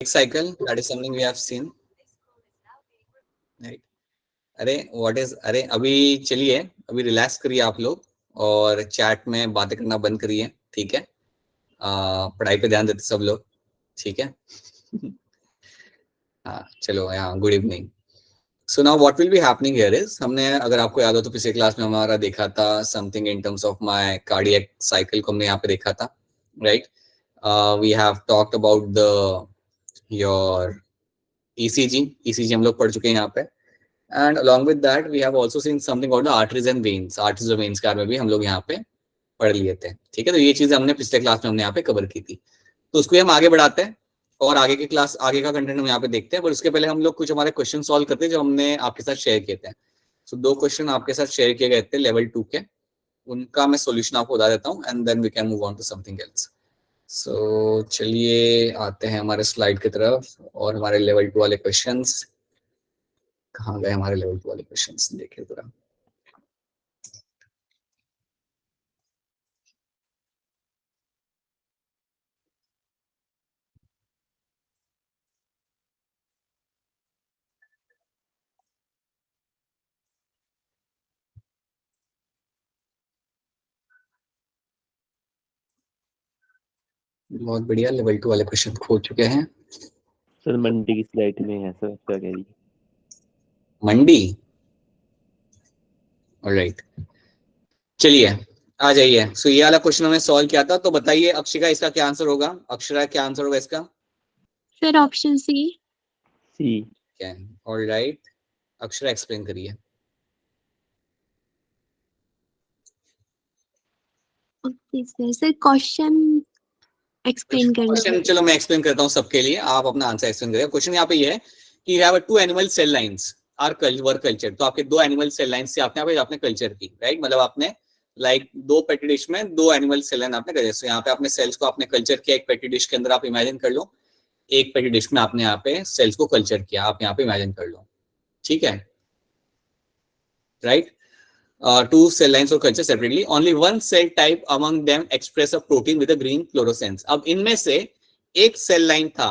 cycle, that is something we have seen, right? अरे what is, अरे अभी चलिए, अभी रिलैक्स करिए आप लोग और चैट में बातें करना बंद करिए, ठीक है? पढ़ाई पे ध्यान देते सब लोग, ठीक है? हाँ चलो, यहाँ good evening. So now what will be happening here is, हमने, अगर आपको याद हो तो पिछले क्लास में हमारा देखा था something in terms of my cardiac cycle को हमने यहाँ पे देखा था, right? We have talked about the your ECG हम लोग पढ़ चुके हैं यहाँ पे, and along with that we have also seen something about the arteries and veins, arteries और veins के बारे में भी हम लोग यहाँ पे पढ़ लिए थे, ठीक है? तो ये चीजें हमने पिछले क्लास में हमने यहाँ पे कवर की थी, तो उसको हम आगे बढ़ाते हैं और आगे की क्लास, आगे का कंटेंट हम यहाँ पे देखते हैं। पर उसके पहले हम लोग कुछ हमारे क्वेश्चन सॉल्व करते हैं जो हमने आपके साथ शेयर किए थे। सो 2 क्वेश्चन आपके साथ शेयर किए गए थे लेवल 2 के, उनका मैं सोल्यूशन आपको बता देता हूँ and then we can move on to something else. So चलिए आते हैं हमारे स्लाइड की तरफ और हमारे लेवल 2 वाले क्वेश्चंस। कहाँ गए हमारे लेवल 2 वाले क्वेश्चंस, देखिए जरा। बहुत बढ़िया, लेवल 2 वाले क्वेश्चन खो चुके हैं सर। मंडी की स्लाइड में है सर, क्या कह रही है? मंडी, ऑलराइट, चलिए आ जाइए। सो ये वाला क्वेश्चन हमने सॉल्व किया था, तो बताइए अक्षिका इसका क्या आंसर होगा? अक्षरा क्या आंसर होगा इसका? Sir option C. सी। क्या? ऑलराइट, अक्षरा एक्सप्लेन करिए। ओके सर, क्वेश्चन एक्सप्लेन करिए। क्वेश्चन चलो मैं एक्सप्लेन करता हूँ सबके लिए, आप अपना आंसर एक्सप्लेन करिए। क्वेश्चन यहाँ पे ये है कि you have 2 animal cell lines or were culture, तो आपके 2 एनिमल सेल लाइंस से आपने आपने कल्चर की, राइट? मतलब आपने लाइक 2 पेटी डिश में 2 एनिमल सेल लाइन आपने कल्चर, यहाँ पे आपने सेल्स को आपने कल्चर किया एक पेटी डिश के अंदर, आप इमेजिन कर लो एक पेटी डिश में आपने यहाँ पे सेल्स को कल्चर किया, आप यहाँ पे इमेजिन कर लो, ठीक है? Right? 2 cell lines or culture separately, only one cell type among them express a protein with a green fluorescence। अब इनमें से एक सेल लाइन था,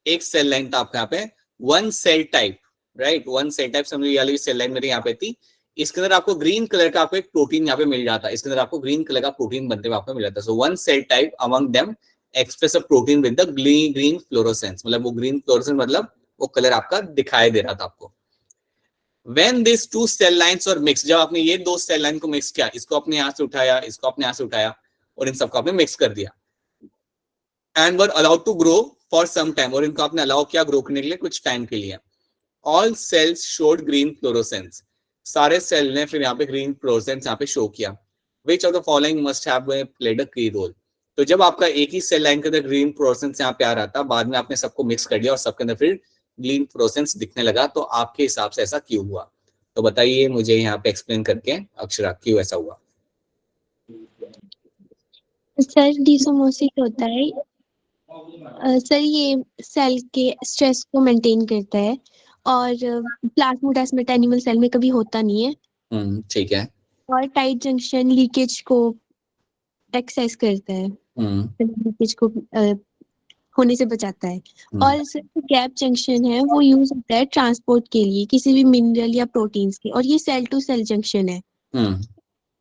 एक सेल लाइन था आपके यहाँ पे one cell type, right? One cell type समझ, ये वाली सेल लाइन मेरे यहाँ पे थी, इसके अंदर आपको ग्रीन कलर का आपको एक प्रोटीन यहाँ पे मिल जाता है, इसके अंदर आपको ग्रीन कलर का प्रोटीन बनते हुए आपको मिल जाता है। So one cell type among them express a protein with the green fluorescence, मतलब वो ग्रीन फ्लोरोसेंस मतलब वो कलर आपका दिखाई दे रहा था आपको। When these 2 cell lines were mixed, जब आपने ये 2 सेल लाइन को मिक्स किया, इसको अपने यहाँ से उठाया, इसको अपने यहाँ से उठाया और इन सबको आपने मिक्स कर दिया, and were allowed to grow for some time, और इनको आपने अलाउ किया ग्रो करने के लिए कुछ टाइम के लिए। All cells showed green fluorescence, सारे सेल ने फिर यहाँ पे ग्रीन फ्लोरोसेंस यहाँ पे शो किया। Which of the following must have played a की रोल, तो जब आपका एक ही सेल लाइन के अंदर ग्रीन फ्लोरोसेंस यहाँ पे आ रहा था, बाद में आपने सबको मिक्स कर दिया और सबके अंदर फिर ग्रीन फ्लोरोसेंस दिखने लगा, तो आपके हिसाब से ऐसा क्यों हुआ? तो बताइए मुझे यहाँ पे एक्सप्लेन करके अक्षरा, क्यों ऐसा हुआ? सर डिसोमोसिस होता है सर, ये सेल के स्ट्रेस को मेंटेन करता है और प्लाज्मोडेस्माटा एनिमल सेल में कभी होता नहीं है। ठीक है। और टाइट जंक्शन लीकेज को एक्सेस करता है, लीकेज को होने से बचाता है। और गैप जंक्शन है वो यूज होता है ट्रांसपोर्ट के लिए किसी भी मिनरल या प्रोटीन्स के, और ये सेल टू सेल जंक्शन है।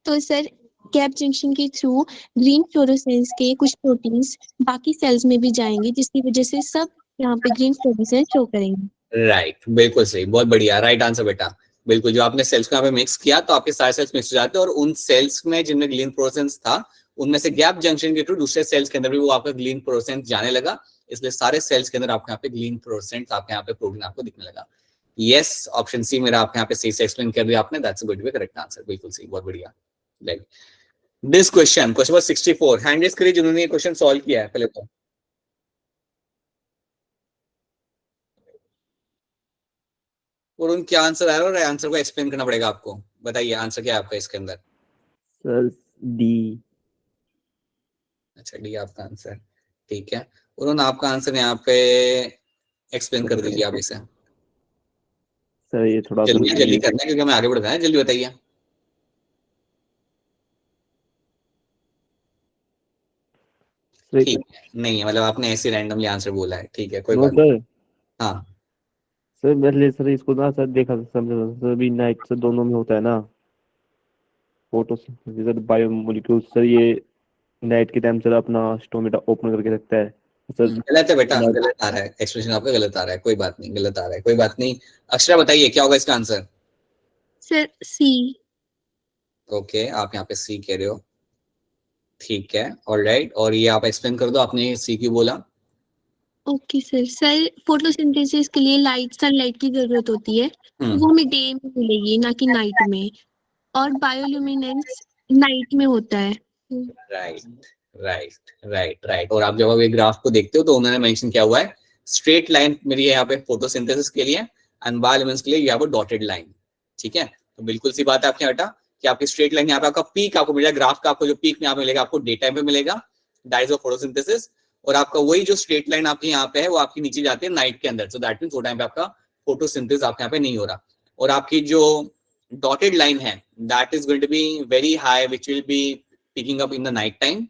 तो सर गैप जंक्शन के थ्रू ग्रीन फ्लोरोसेंस के कुछ प्रोटीन्स बाकी सेल्स में भी जाएंगे, जिसकी वजह से सब यहाँ पे ग्रीन फ्लोरोसेंस शो करेंगे। राइट, बिल्कुल सही, बहुत बढ़िया, राइट आंसर बेटा। बिल्कुल, जो आपने सेल्स को यहाँ पे मिक्स किया तो आपके सारे सेल्स मिक्स हो जाते हैं, और उन सेल्स में जिनमें ग्रीन फ्लोरोसेंस था उनमें से गैप जंक्शन के थ्रू दूसरे सेल्स के अंदर भी वो आपका ग्रीन फ्लोरोसेंस जाने लगा, इसलिए सारे सेल्स के अंदर आपके यहाँ पे ग्रीन फ्लोरोसेंस, आपके यहाँ पे प्रोटीन आपको दिखने लगा। यस, ऑप्शन सी मेरा आपके यहाँ पे सही से एक्सप्लेन कर दिया आपने, that's going to be correct answer, बिल्कुल सही, बहुत बढ़िया। Right, this question number 64, hand raise करिए जिन्होंने ये क्वेश्चन सॉल्व किया है पहले तो। और उनके आंसर आ रहा है और आंसर को एक्सप्लेन करना पड़ेगा आपको। बताइए आंसर क्या है आपका इसके अंदर? Sir D. अच्छा, डी आपका आंसर, ठीक है। उन्होंने आपका आंसर यहाँ पे एक्सप्लेन कर दीजिए आप इसे। सर ये थोड़ा जल्दी जल्दी करना है क्योंकि हमें आगे बढ़ना है, जल्दी बताइए। ठीक है, नहीं है, मतलब आपने ऐसे रैंडमली आंसर बोला है, ठीक है, कोई नो बात नहीं। सर, हाँ सर मैं सर इसको ना सर देखा समझा सर, अभी नाइट सर दोनों में होता है ना फोटोसिंथेसिस सर, बायोमोलिक्यूल्स सर, ये नाइट के टाइम सर अपना स्टोमेटा ओपन करके रखता है सर। गलत है बेटा, गलत आ रहा है एक्सप्रेशन आपका, गलत आ रहा है, कोई बात नहीं, गलत आ रहा है, कोई बात नहीं। अक्षरा बताइए क्या होगा इसका आंसर। सर सी। ओके, आप यहाँ पे सी कह रहे हो, ठीक है, ऑलराइट, और ये आप एक्सप्लेन कर दो, आपने सी क्यों बोला। ओके सर, सर फोटोसिंथेसिस के लिए सनलाइट की जरूरत होती है, तो वो हमें डे में मिलेगी ना कि नाइट में, और बायोल्यूमिनेंस नाइट में होता है। राइट राइट राइट राइट, और आप जब आप ये ग्राफ को देखते हो तो उन्होंने मेंशन किया हुआ है स्ट्रेट लाइन मेरी है यहाँ पे फोटोसिंथेसिस के लिए, एंड बायोल्यूमिनेंस के लिए you have a dotted line, ठीक है। तो बिल्कुल सी बात है आपके हटा कि आपकी स्ट्रेट लाइन यहाँ पे आपका पीक आपको मिलेगा, ग्राफ का आपको जो पीक में यहाँ पे मिलेगा आपको डे टाइम पे मिलेगा, दैट इज फोटोसिंथेसिस, और आपका वही जो स्ट्रेट लाइन आपकी यहाँ पे है वो आपकी नीचे जाती है नाइट के अंदर, सो दैट मींस वो टाइम पे आपका फोटोसिंथेसिस आपके यहाँ पे नहीं हो रहा, और आपकी जो डॉटेड लाइन है that is going to be very high which will be picking up in the night time,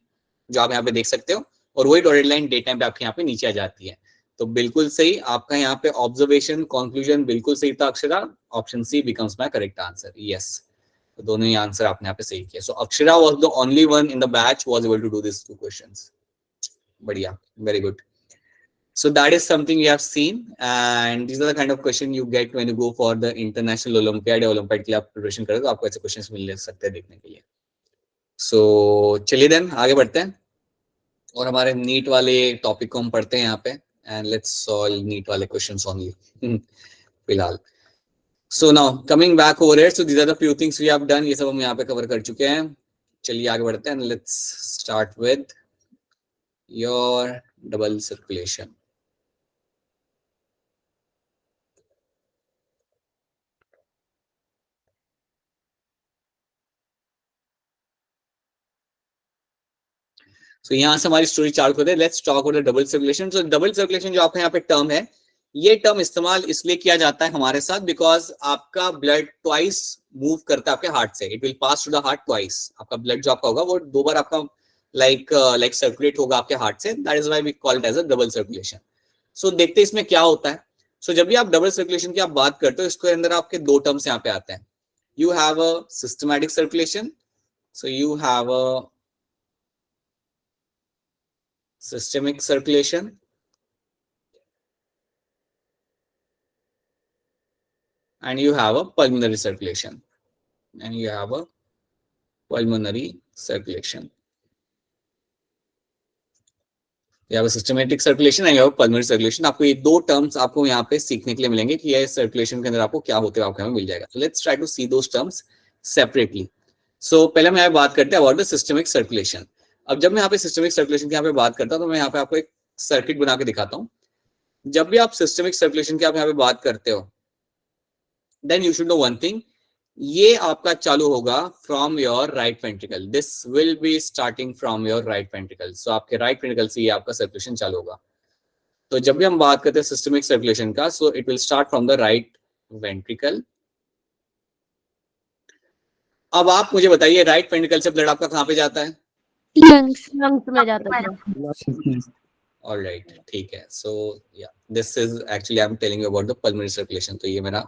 जो आप यहाँ पे देख सकते हो, और वही डॉटेड लाइन डे टाइम पे आपके यहाँ पे नीचे आ जाती है। तो बिल्कुल सही आपका यहाँ पे ऑब्जर्वेशन कंक्लूजन बिल्कुल सही था Akshara, option C becomes my correct answer, yes. तो दोनों ही आंसर आपने यहाँ पे सही किया। So Akshara was the only one in the batch was able to do this two questions, बढ़िया, very good. So that is something we have seen, and these are the kind of question you get when you go for the international Olympiad या Olympiad के लिए आप preparation करें तो आपको ऐसे questions मिल सकते हैं देखने के लिए। So चलिए देन आगे बढ़ते हैं और हमारे नीट वाले टॉपिक को हम पढ़ते हैं यहाँ पे, एंड लेट्स सॉल्व नीट वाले क्वेश्चंस ओनली फिलहाल। So now coming back over here, so these are the few things we have done, ये सब हम यहाँ पे कवर कर चुके हैं। चलिए आगे बढ़ते हैं, let's start with your double circulation. So यहाँ से हमारी स्टोरी चालू करते हैं, let's talk about the double circulation. So double circulation जो आपका यहाँ पे टर्म है, ये टर्म इस्तेमाल इसलिए किया जाता है हमारे साथ बिकॉज आपका ब्लड ट्वाइस मूव करता है आपके हार्ट से, it will pass to the heart twice, आपका ब्लड जो आपका होगा वो दो बार आपका लाइक सर्कुलेट होगा आपके हार्ट से, that is why we call it as a double circulation. So देखते हैं इसमें क्या होता है। सो जब भी आप डबल सर्कुलेशन की आप बात करते हो, इसके अंदर आपके दो टर्म्स यहाँ पे आते हैं, you have a systematic circulation, so you have a systemic circulation and you have a pulmonary circulation, and you have a pulmonary circulation, you have a systematic circulation and you have a pulmonary circulation। आपको ये दो terms आपको यहाँ पे सीखने के लिए मिलेंगे कि ये सर्कुलेशन के अंदर आपको क्या होते हैं, आपको यहाँ मिल जाएगा। So let's try to see those terms separately। So पहले हम यहाँ बात करते हैं about the systemic circulation। अब जब मैं यहाँ पे सिस्टमिक सर्कुलेशन की यहाँ पे बात करता हूँ तो मैं यहाँ पे आपको एक सर्किट बना के दिखाता हूँ। जब भी आप सिस्टमिक सर्कुलेशन की आप यहाँ पे बात करते हो, then you should know one thing, ये आपका चालू होगा from your right ventricle, this will be starting from your right ventricle. So आपके राइट वेंट्रिकल से ये आपका सर्कुलेशन चालू होगा। तो जब भी हम बात करते हैं सिस्टमिक सर्कुलेशन का, सो it will start from the right ventricle. अब आप मुझे बताइए राइट वेंट्रिकल से ब्लड आपका कहाँ पे जाता है? लंग्स में जाता है। ऑलराइट, ठीक है। सो या this is actually I am telling you about the pulmonary circulation. तो ये मेरा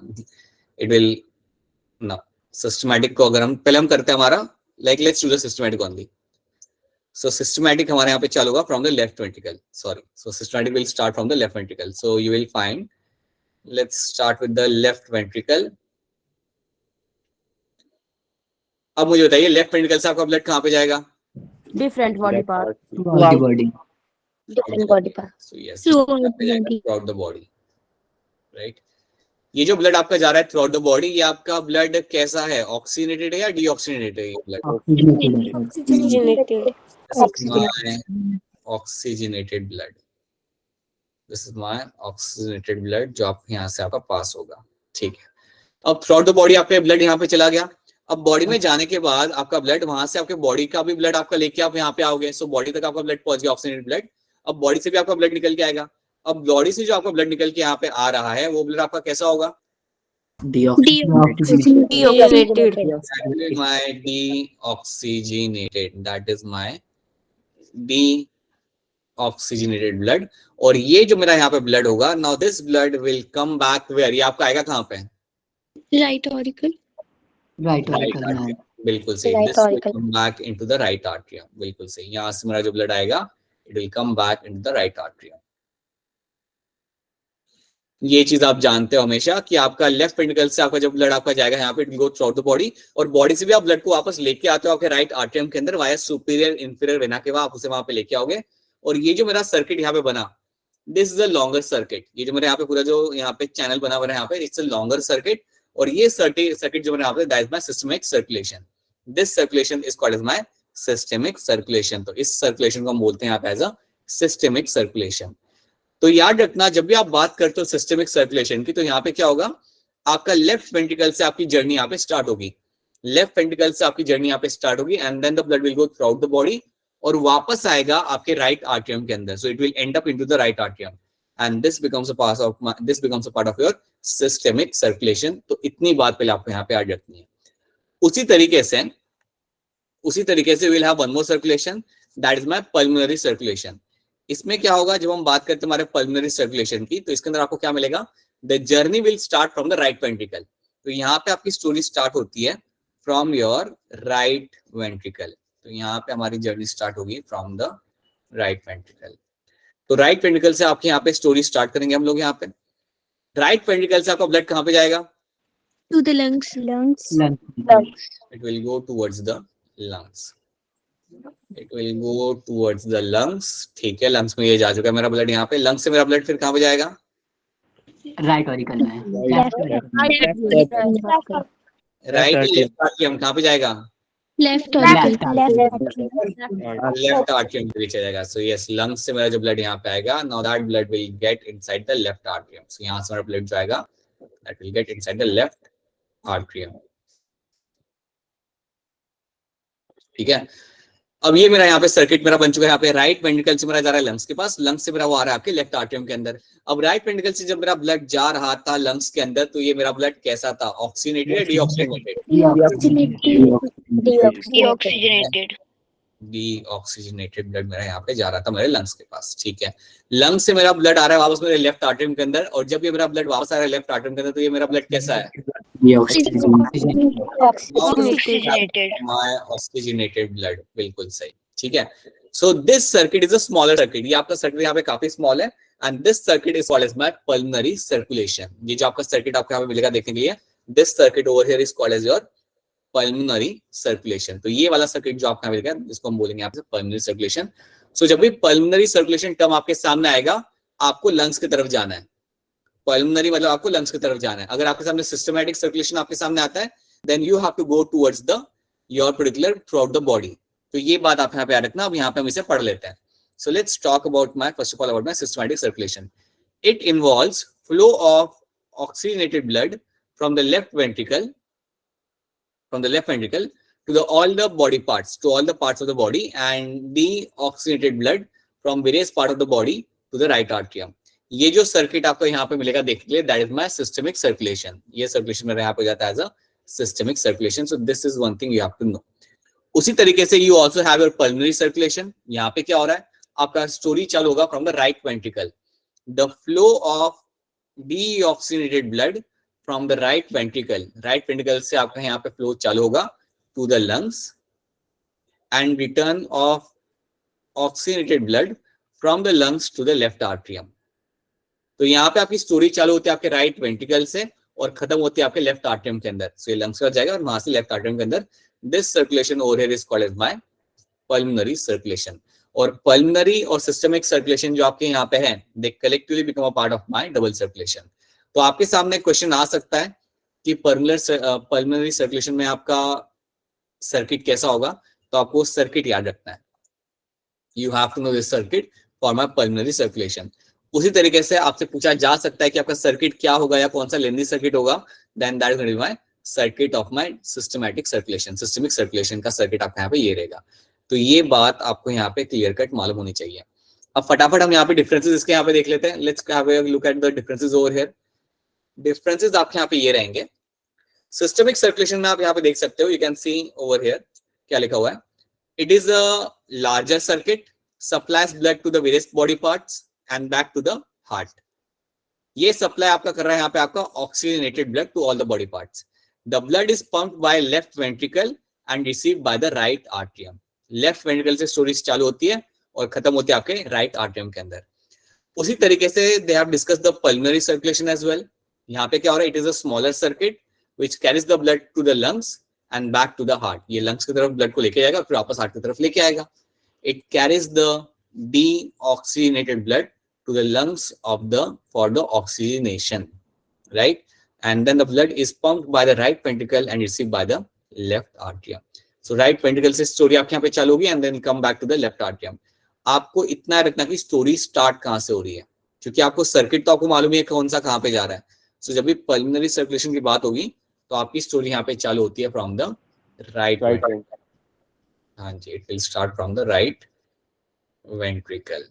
इट विल ना सिस्टमैटिक को अगर हम पहले हम करते हैं हमारा like let's do the systematic only. So systematic हमारे यहाँ पे चालू होगा from the left ventricle, sorry, so systematic will start from the left ventricle. So you will find, let's start with the left ventricle. अब मुझे बताइए left ventricle से आपका ब्लड कहाँ पे जाएगा? Different body part, different body part. So yes, throughout the body, right. ये जो ब्लड आपका जा रहा है थ्रू आउट द बॉडी, ये आपका ब्लड कैसा है, ऑक्सीजनेटेड है या डीऑक्सीजनेटेड है? ये blood oxygenated blood, this is my oxygenated blood जो आप यहाँ से आपका पास होगा, ठीक है। अब थ्रू आउट द बॉडी आपका ब्लड यहाँ पे चला गया। अब बॉडी में जाने के बाद आपका ब्लड वहां से आपके बॉडी का भी ब्लड आपका लेके आप यहाँ पे आओगे, सो बॉडी तक आपका ब्लड पहुंच गया ऑक्सीजनेटेड ब्लड। अब बॉडी से भी आपका ब्लड निकल के आएगा। अब बॉडी से जो आपका ब्लड निकल के यहाँ पे आ रहा है वो ब्लड आपका कैसा होगा? Deoxygenated, that is my oxygenated blood, और ये जो मेरा यहाँ पे ब्लड होगा, now this blood will come back where, ये आपका आएगा कहाँ पे? Right auricle. राइट ऑरिकल में। बिल्कुल सही, Right this will auricle. Come back into the right atrium, बिल्कुल सही, यहाँ से मेरा जो ब्लड आएगा it will come back into the right atrium. ये चीज आप जानते हो हमेशा कि आपका लेफ्ट वेंट्रिकल से आपका जब ब्लड आपका जाएगा यहाँ पे, it will go throughout the body, और बॉडी से भी आप ब्लड को वापस लेके आते हो आपके राइट आर्टरियम के अंदर वाया सुपीरियर इंफीरियर वेना के, आप उसे वहां पे लेके आओगे। और ये जो मेरा सर्किट यहाँ पे बना, this is a longer circuit, ये जो मेरे यहाँ पे पूरा जो यहाँ पे चैनल बना हुआ है यहाँ पे, इट्स अ लॉन्गर सर्किट, और ये सर्किट जो मेरे यहाँ पे that is my systemic circulation, this circulation is called as my systemic circulation. तो इस सर्कुलेशन को हम बोलते हैं यहाँ पे एज अ सिस्टमिक सर्कुलेशन। तो याद रखना जब भी आप बात करते हो सिस्टमिक सर्कुलेशन की, तो यहाँ पे क्या होगा, आपका लेफ्ट वेंट्रिकल से आपकी जर्नी यहाँ पे स्टार्ट होगी, लेफ्ट वेंट्रिकल से आपकी जर्नी यहाँ पे स्टार्ट होगी, and then the blood will go throughout the body और वापस आएगा आपके राइट आर्टरियम के अंदर, so it will end up into the right atrium, and this becomes a part of your systemic circulation. तो इतनी बात पहले आपको यहाँ पे याद रखनी है। उसी तरीके से will have one more circulation, that is my pulmonary circulation. इसमें क्या होगा, जब हम बात करते हैं हमारे पल्मोनरी सर्कुलेशन की, तो इसके अंदर आपको क्या मिलेगा, the journey will start from the right ventricle. तो यहाँ पे आपकी स्टोरी स्टार्ट होती है फ्रॉम योर राइट वेंट्रिकल, तो यहाँ पे हमारी जर्नी स्टार्ट होगी फ्रॉम द राइट वेंट्रिकल। तो राइट वेंट्रिकल से आपके यहाँ पे स्टोरी स्टार्ट करेंगे हम लोग। यहाँ पे राइट वेंट्रिकल से आपका ब्लड कहाँ पे जाएगा, to the lungs. It will go towards the lungs, it will go towards the lungs. ठीक है, लंग्स में ये जा चुका है मेरा ब्लड, यहाँ पे लंग्स से मेरा ब्लड फिर कहाँ पे जाएगा, राइट ऑरिकल में। राइट लेफ्ट आर्टरियम कहाँ पे जाएगा, लेफ्ट ऑरिकल। लेफ्ट आर्टरियम के नीचे जाएगा। सो यस, लंग्स से मेरा जो ब्लड यहाँ पे आएगा, now that blood will get inside the left atrium. So यहाँ से मेरा ब्लड जो आएगा that will get inside the left atrium. ठीक है, अब ये मेरा यहाँ पे सर्किट मेरा बन चुका है। यहाँ पे राइट वेंट्रिकल से मेरा जा रहा है लंग्स के पास, लंग्स से मेरा वो आ रहा है आपके लेफ्ट आर्टरियम के अंदर। अब राइट वेंट्रिकल से जब मेरा ब्लड जा रहा था लंग्स के अंदर, तो ये मेरा ब्लड कैसा था, ऑक्सीजनेटेड या डीऑक्सीजनेटेड, डीऑक्सीजनेटेड ब्लड मेरा यहाँ पे जा रहा था मेरे लंग्स के पास। ठीक है, लंग्स से मेरा ब्लड आ रहा है वापस मेरे लेफ्ट आर्टरियम के अंदर, और जब ये मेरा ब्लड वापस आ रहा है लेफ्ट आर्टरियम के अंदर, तो ये मेरा ब्लड कैसा है, ऑक्सीजनेटेड ब्लड, बिल्कुल सही। ठीक है, so this circuit is a smaller circuit, ये आपका सर्किट यहाँ पे काफी स्मॉल है, and this circuit is called as my pulmonary circulation. ये जो आपका सर्किट आपको यहाँ पे मिलेगा देखने के लिए, this circuit over here is called as your pulmonary circulation. तो ये वाला सर्किट जो आपको मिलेगा, इसको हम बोलेंगे यहाँ पे पल्मोनरी सर्कुलेशन। सो जब भी पल्मोनरी सर्कुलेशन टर्म आपके सामने आएगा, आपको लंग्स की तरफ जाना है। पल्मोनरी मतलब आपको लंग्स की तरफ जाना है। अगर आपके सामने सिस्टमैटिक सर्कुलेशन आपके सामने आता है, then you have to go towards the your particular throughout the body. तो ये बात आप यहाँ पे याद रखना। अब यहाँ पे हम इसे पढ़ लेते हैं। So let's talk about my first of all about my systematic circulation. It involves flow of oxygenated blood from the left ventricle to all the body parts, to all the parts of the body, and the oxygenated blood from various part of the body to the right atrium. ये जो circuit आपको यहाँ पे मिलेगा देखने के लिए, that is my systemic circulation. ये सर्कुलेशन मेरा यहाँ पे जाता है as a systemic circulation. So this is one thing you have to know. उसी तरीके से you also have your pulmonary circulation. यहाँ पे क्या हो रहा है, आपका स्टोरी चालू होगा from the right ventricle. The flow of deoxygenated blood from the right ventricle से आपका यहाँ पे फ्लो चालू होगा to the lungs, and return of oxygenated blood from the lungs to the left atrium. तो यहाँ पे आपकी स्टोरी चालू होती है आपके राइट वेंट्रिकल से और खत्म होती है आपके लेफ्ट आर्टरियम के अंदर। सो ये लंग्स का जाएगा और वहां से लेफ्ट आर्टरियम के अंदर। This circulation over here is called as my pulmonary circulation. और पल्मोनरी और सिस्टमिक सर्कुलेशन जो आपके यहाँ पे है, they collectively become a part of my double circulation. तो आपके सामने क्वेश्चन आ सकता है कि पल्मोनरी सर्कुलेशन में आपका सर्किट कैसा होगा, तो आपको सर्किट याद रखना है। You have to know this circuit for my pulmonary circulation. उसी तरीके से आपसे पूछा जा सकता है कि आपका सर्किट क्या होगा या कौन सा लेंदी सर्किट होगा, then that is my circuit of my systematic circulation. Systemic circulation का सर्किट आपका यहाँ पे ये रहेगा। तो ये बात आपको यहाँ पे क्लियर कट मालूम होनी चाहिए। अब फटाफट हम यहाँ पे डिफरेंसेस इसके यहाँ पे देख लेते हैं। Let's have a look at the differences over here. Differences आपके यहाँ पे ये रहेंगे। सिस्टमिक सर्कुलेशन में आप यहाँ पे देख सकते हो, you can C over here क्या लिखा हुआ है। It is a larger circuit, supplies blood to the various body parts and back to the heart. ये सप्लाई आपका कर रहा है यहाँ पे आपका oxygenated blood to all the body parts. The blood is pumped by left ventricle and received by the right atrium. Left ventricle से stories चालू होती है और खत्म होती है आपके राइट आर्टरियम के अंदर. उसी तरीके से they have discussed the pulmonary circulation as well. यहाँ पे क्या हो रहा है, it is a smaller circuit which carries the blood to the lungs and back to the heart. ये लंग्स की तरफ ब्लड को लेके जाएगा फिर वापस हार्ट की तरफ लेके आएगा. It carries the deoxygenated blood to the lungs of the for the oxygenation, right? And then the blood is pumped by the right ventricle and received by the left atrium. So right ventricle से story आपके यहाँ पे चालू होगी and then come back to the left atrium. आपको इतना रखना कि स्टोरी स्टार्ट कहाँ से हो रही है, क्योंकि आपको सर्किट तो आपको मालूम है कौन सा कहाँ पे जा रहा है. सो जब भी पल्मोनरी सर्कुलेशन की बात होगी तो आपकी स्टोरी यहाँ पे चालू होती है फ्रॉम द राइट. हाँ जी, it will start from the right ventricle.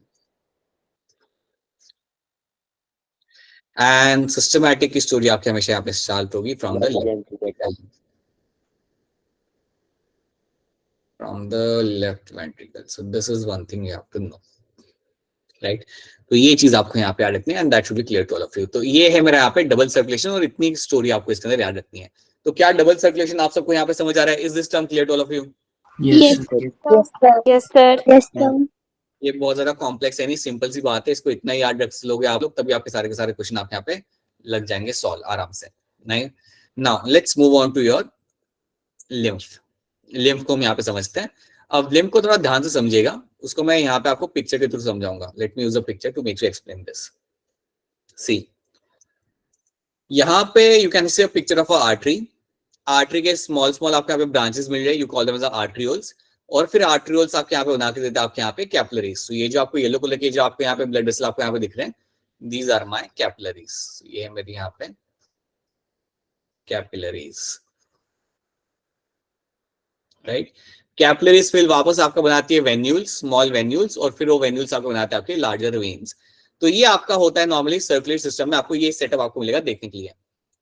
And systematic की स्टोरी आपके हमेशा यहाँ पे स्टार्ट होगी from the left ventricle. So this is one thing you have to know, right? तो ये चीज आपको यहाँ पे याद रखनी है and that should be clear to all of you. तो ये है मेरा यहाँ पे डबल सर्कुलेशन और इतनी स्टोरी आपको इसके अंदर याद रखनी है. तो क्या डबल सर्कुलेशन आप सबको यहाँ पे समझ आ रहा है? Is this term clear to all of you? Yes, sir. ये बहुत ज्यादा कॉम्प्लेक्स है नहीं, सिंपल सी बात है. इसको इतना याद रख लोगे आप लोग तभी आपके सारे के सारे क्वेश्चन आपके यहाँ पे लग जाएंगे सॉल्व आराम से. नहीं, now let's move on to your lymph. Lymph को हम यहाँ पे समझते हैं. अब लिम्फ को थोड़ा ध्यान से समझिएगा, उसको मैं यहाँ पे आपको पिक्चर के थ्रू समझाऊंगा. Let me use a picture to make you explain this. See, यहाँ पे you can see a picture of a artery. Artery के स्मॉल स्मॉल आपके यहाँ पे ब्रांचेस मिल रहे हैं, you call them as arterioles. और फिर आर्टरियोल्स आपके यहाँ पे बना के देते हैं आपके यहाँ पे कैपिलरीज. तो ये जो आपको येलो कलर के जो आपके यहाँ पे ब्लड वेसल आपको यहाँ पे दिख रहे हैं, दीज आर माय कैपिलरीज. ये है मेरी यहाँ पे कैपिलरीज, राइट? कैपिलरीज फिर वापस आपका बनाती है वेन्यूल्स, स्मॉल वेन्यूल्स, और फिर वो वेन्यूल्स आपको बनाते हैं आपके लार्जर वेन्स. तो ये आपका होता है नॉर्मली सर्कुलर सिस्टम में. आपको ये सेटअप आपको मिलेगा देखने के लिए.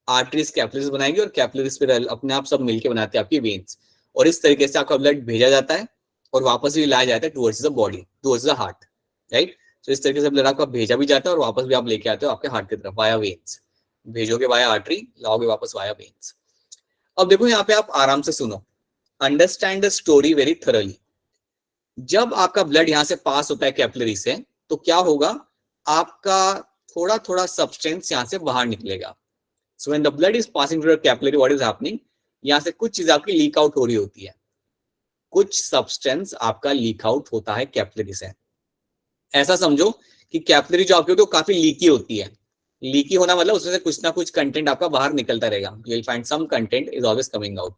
आर्टरीज कैपिलरीज बनाएंगे और कैपिलरीज फिर अपने आप सब मिलके बनाते हैं आपकी वेन्स. और इस तरीके से आपका ब्लड भेजा जाता है और वापस भी लाया जाता है towards the body, towards the heart, right? तो इस तरीके से ब्लड आपका भेजा भी जाता है और वापस भी आप लेके आते हो आपके हार्ट की तरफ वाया वेन्स. भेजोगे वाया आर्टरी, लाओगे वापस वाया वेन्स. अब देखो यहाँ पे आप आराम से सुनो, understand the story very thoroughly. जब आपका ब्लड यहाँ से पास होता है कैपिलरी से तो क्या होगा, आपका थोड़ा थोड़ा सब्सटेंस यहाँ से बाहर निकलेगा. So when the blood is passing through the capillary, what is happening, यहाँ से कुछ चीज आपकी लीक आउट हो रही होती है. कुछ सब्सटेंस आपका लीक आउट होता है कैपिलरी से. ऐसा समझो कि कैपिलरी जो आपकी होती है वो काफी लीकी होती है. लीकी होना मतलब उसमें से कुछ ना कुछ कंटेंट आपका बाहर निकलता रहेगा. You will find some content is always coming out.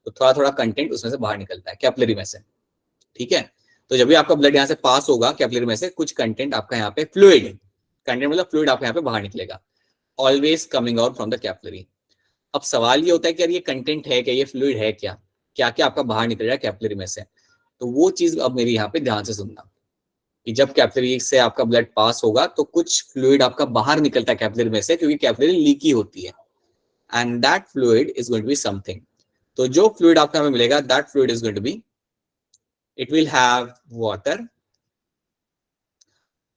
तो थोड़ा थोड़ा कंटेंट उसमें से बाहर निकलता है कैपिलरी में से, ठीक है? तो जब भी आपका ब्लड यहाँ से पास होगा कैपिलरी में से, कुछ कंटेंट आपका यहाँ पे फ्लूइड कंटेंट मतलब फ्लूइड आपका यहाँ पे बाहर निकलेगा, always coming out from the capillary. अब सवाल ये होता है कि यार ये कंटेंट है क्या, ये फ्लूइड है क्या, क्या क्या आपका बाहर निकल रहा है कैपिलरी में से. तो वो चीज अब मेरी यहाँ पे ध्यान से सुनना कि जब कैपिलरी से आपका ब्लड पास होगा तो कुछ फ्लूइड आपका बाहर निकलता है कैपिलरी में से, क्योंकि कैपिलरी लीकी होती है. And that fluid is going to be something. तो जो फ्लूइड आपको हमें मिलेगा, that fluid is going to be, it will have water.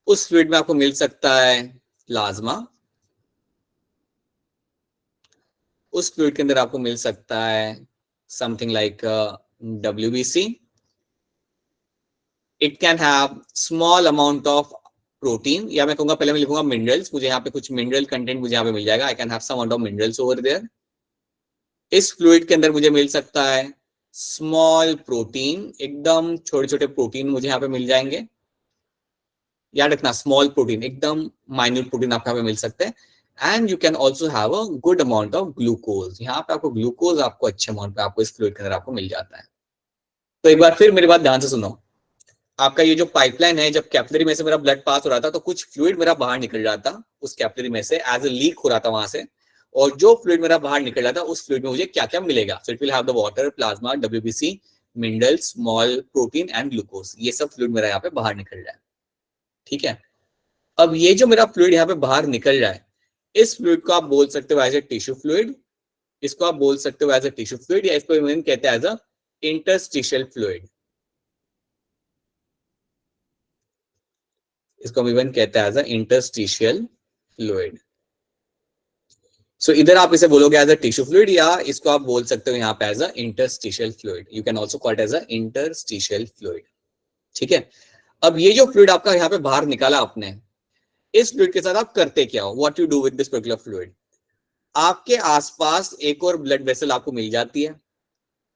उस फ्लूइड में आपको मिल सकता है प्लाज्मा. उस फ्लूइड के अंदर आपको मिल सकता है something like WBC. It can have small amount of protein, या मैं कहूंगा पहले मैं लिखूंगा मिनरल्स. मुझे यहाँ पे कुछ मिनरल कंटेंट मुझे यहाँ पे मिल जाएगा. I can have some amount of minerals over there. इस फ्लूइड के अंदर मुझे मिल सकता है स्मॉल प्रोटीन, एकदम छोटे छोटे प्रोटीन मुझे यहाँ पे मिल जाएंगे. याद रखना, स्मॉल प्रोटीन, एकदम माइन्यूट प्रोटीन आपको यहाँ पे मिल सकते हैं. And you can also have a good amount of glucose. यहाँ पे आपको ग्लूकोज आपको अच्छे अमाउंट पे आपको इस फ्लूइड के अंदर आपको मिल जाता है. तो एक बार फिर मेरी बात ध्यान से सुनो. आपका ये जो पाइपलाइन है, जब कैपिलरी में से मेरा ब्लड पास हो रहा था तो कुछ फ्लूइड मेरा बाहर निकल रहा था उस कैपिलरी में से, एज अ लीक हो रहा था वहां से. और जो फ्लूइड मेरा बाहर निकल रहा था उस फ्लूइड में मुझे क्या क्या मिलेगा. सो it will have the water, plasma, WBC, minerals, small protein and glucose. ये सब फ्लूइड मेरा यहाँ पे बाहर निकल रहा है, ठीक है? अब ये जो मेरा फ्लूइड यहाँ पे बाहर निकल रहा है, इस फ्लूइड को आप बोल सकते हो एज ए टिश्यू फ्लूइड. इसको आप बोल सकते हो एज ए टिश्यू फ्लूइड, या इसको कहते हैं एज अ इंटरस्टिशियल फ्लूइड. इसको हम इवन कहते हैं एज अ इंटरस्टिशियल फ्लूइड। सो इधर आप इसे बोलोगे एज अ टिश्यू फ्लूइड, या इसको आप बोल सकते हो यहाँ पे as a interstitial fluid. You can also call it as a interstitial fluid. ठीक है, अब ये जो फ्लूइड आपका यहाँ पे बाहर निकाला आपने, इस फ्लूइड के साथ आप करते क्या हो, what you do with this particular fluid. आपके आसपास एक और ब्लड वेसल आपको मिल जाती है।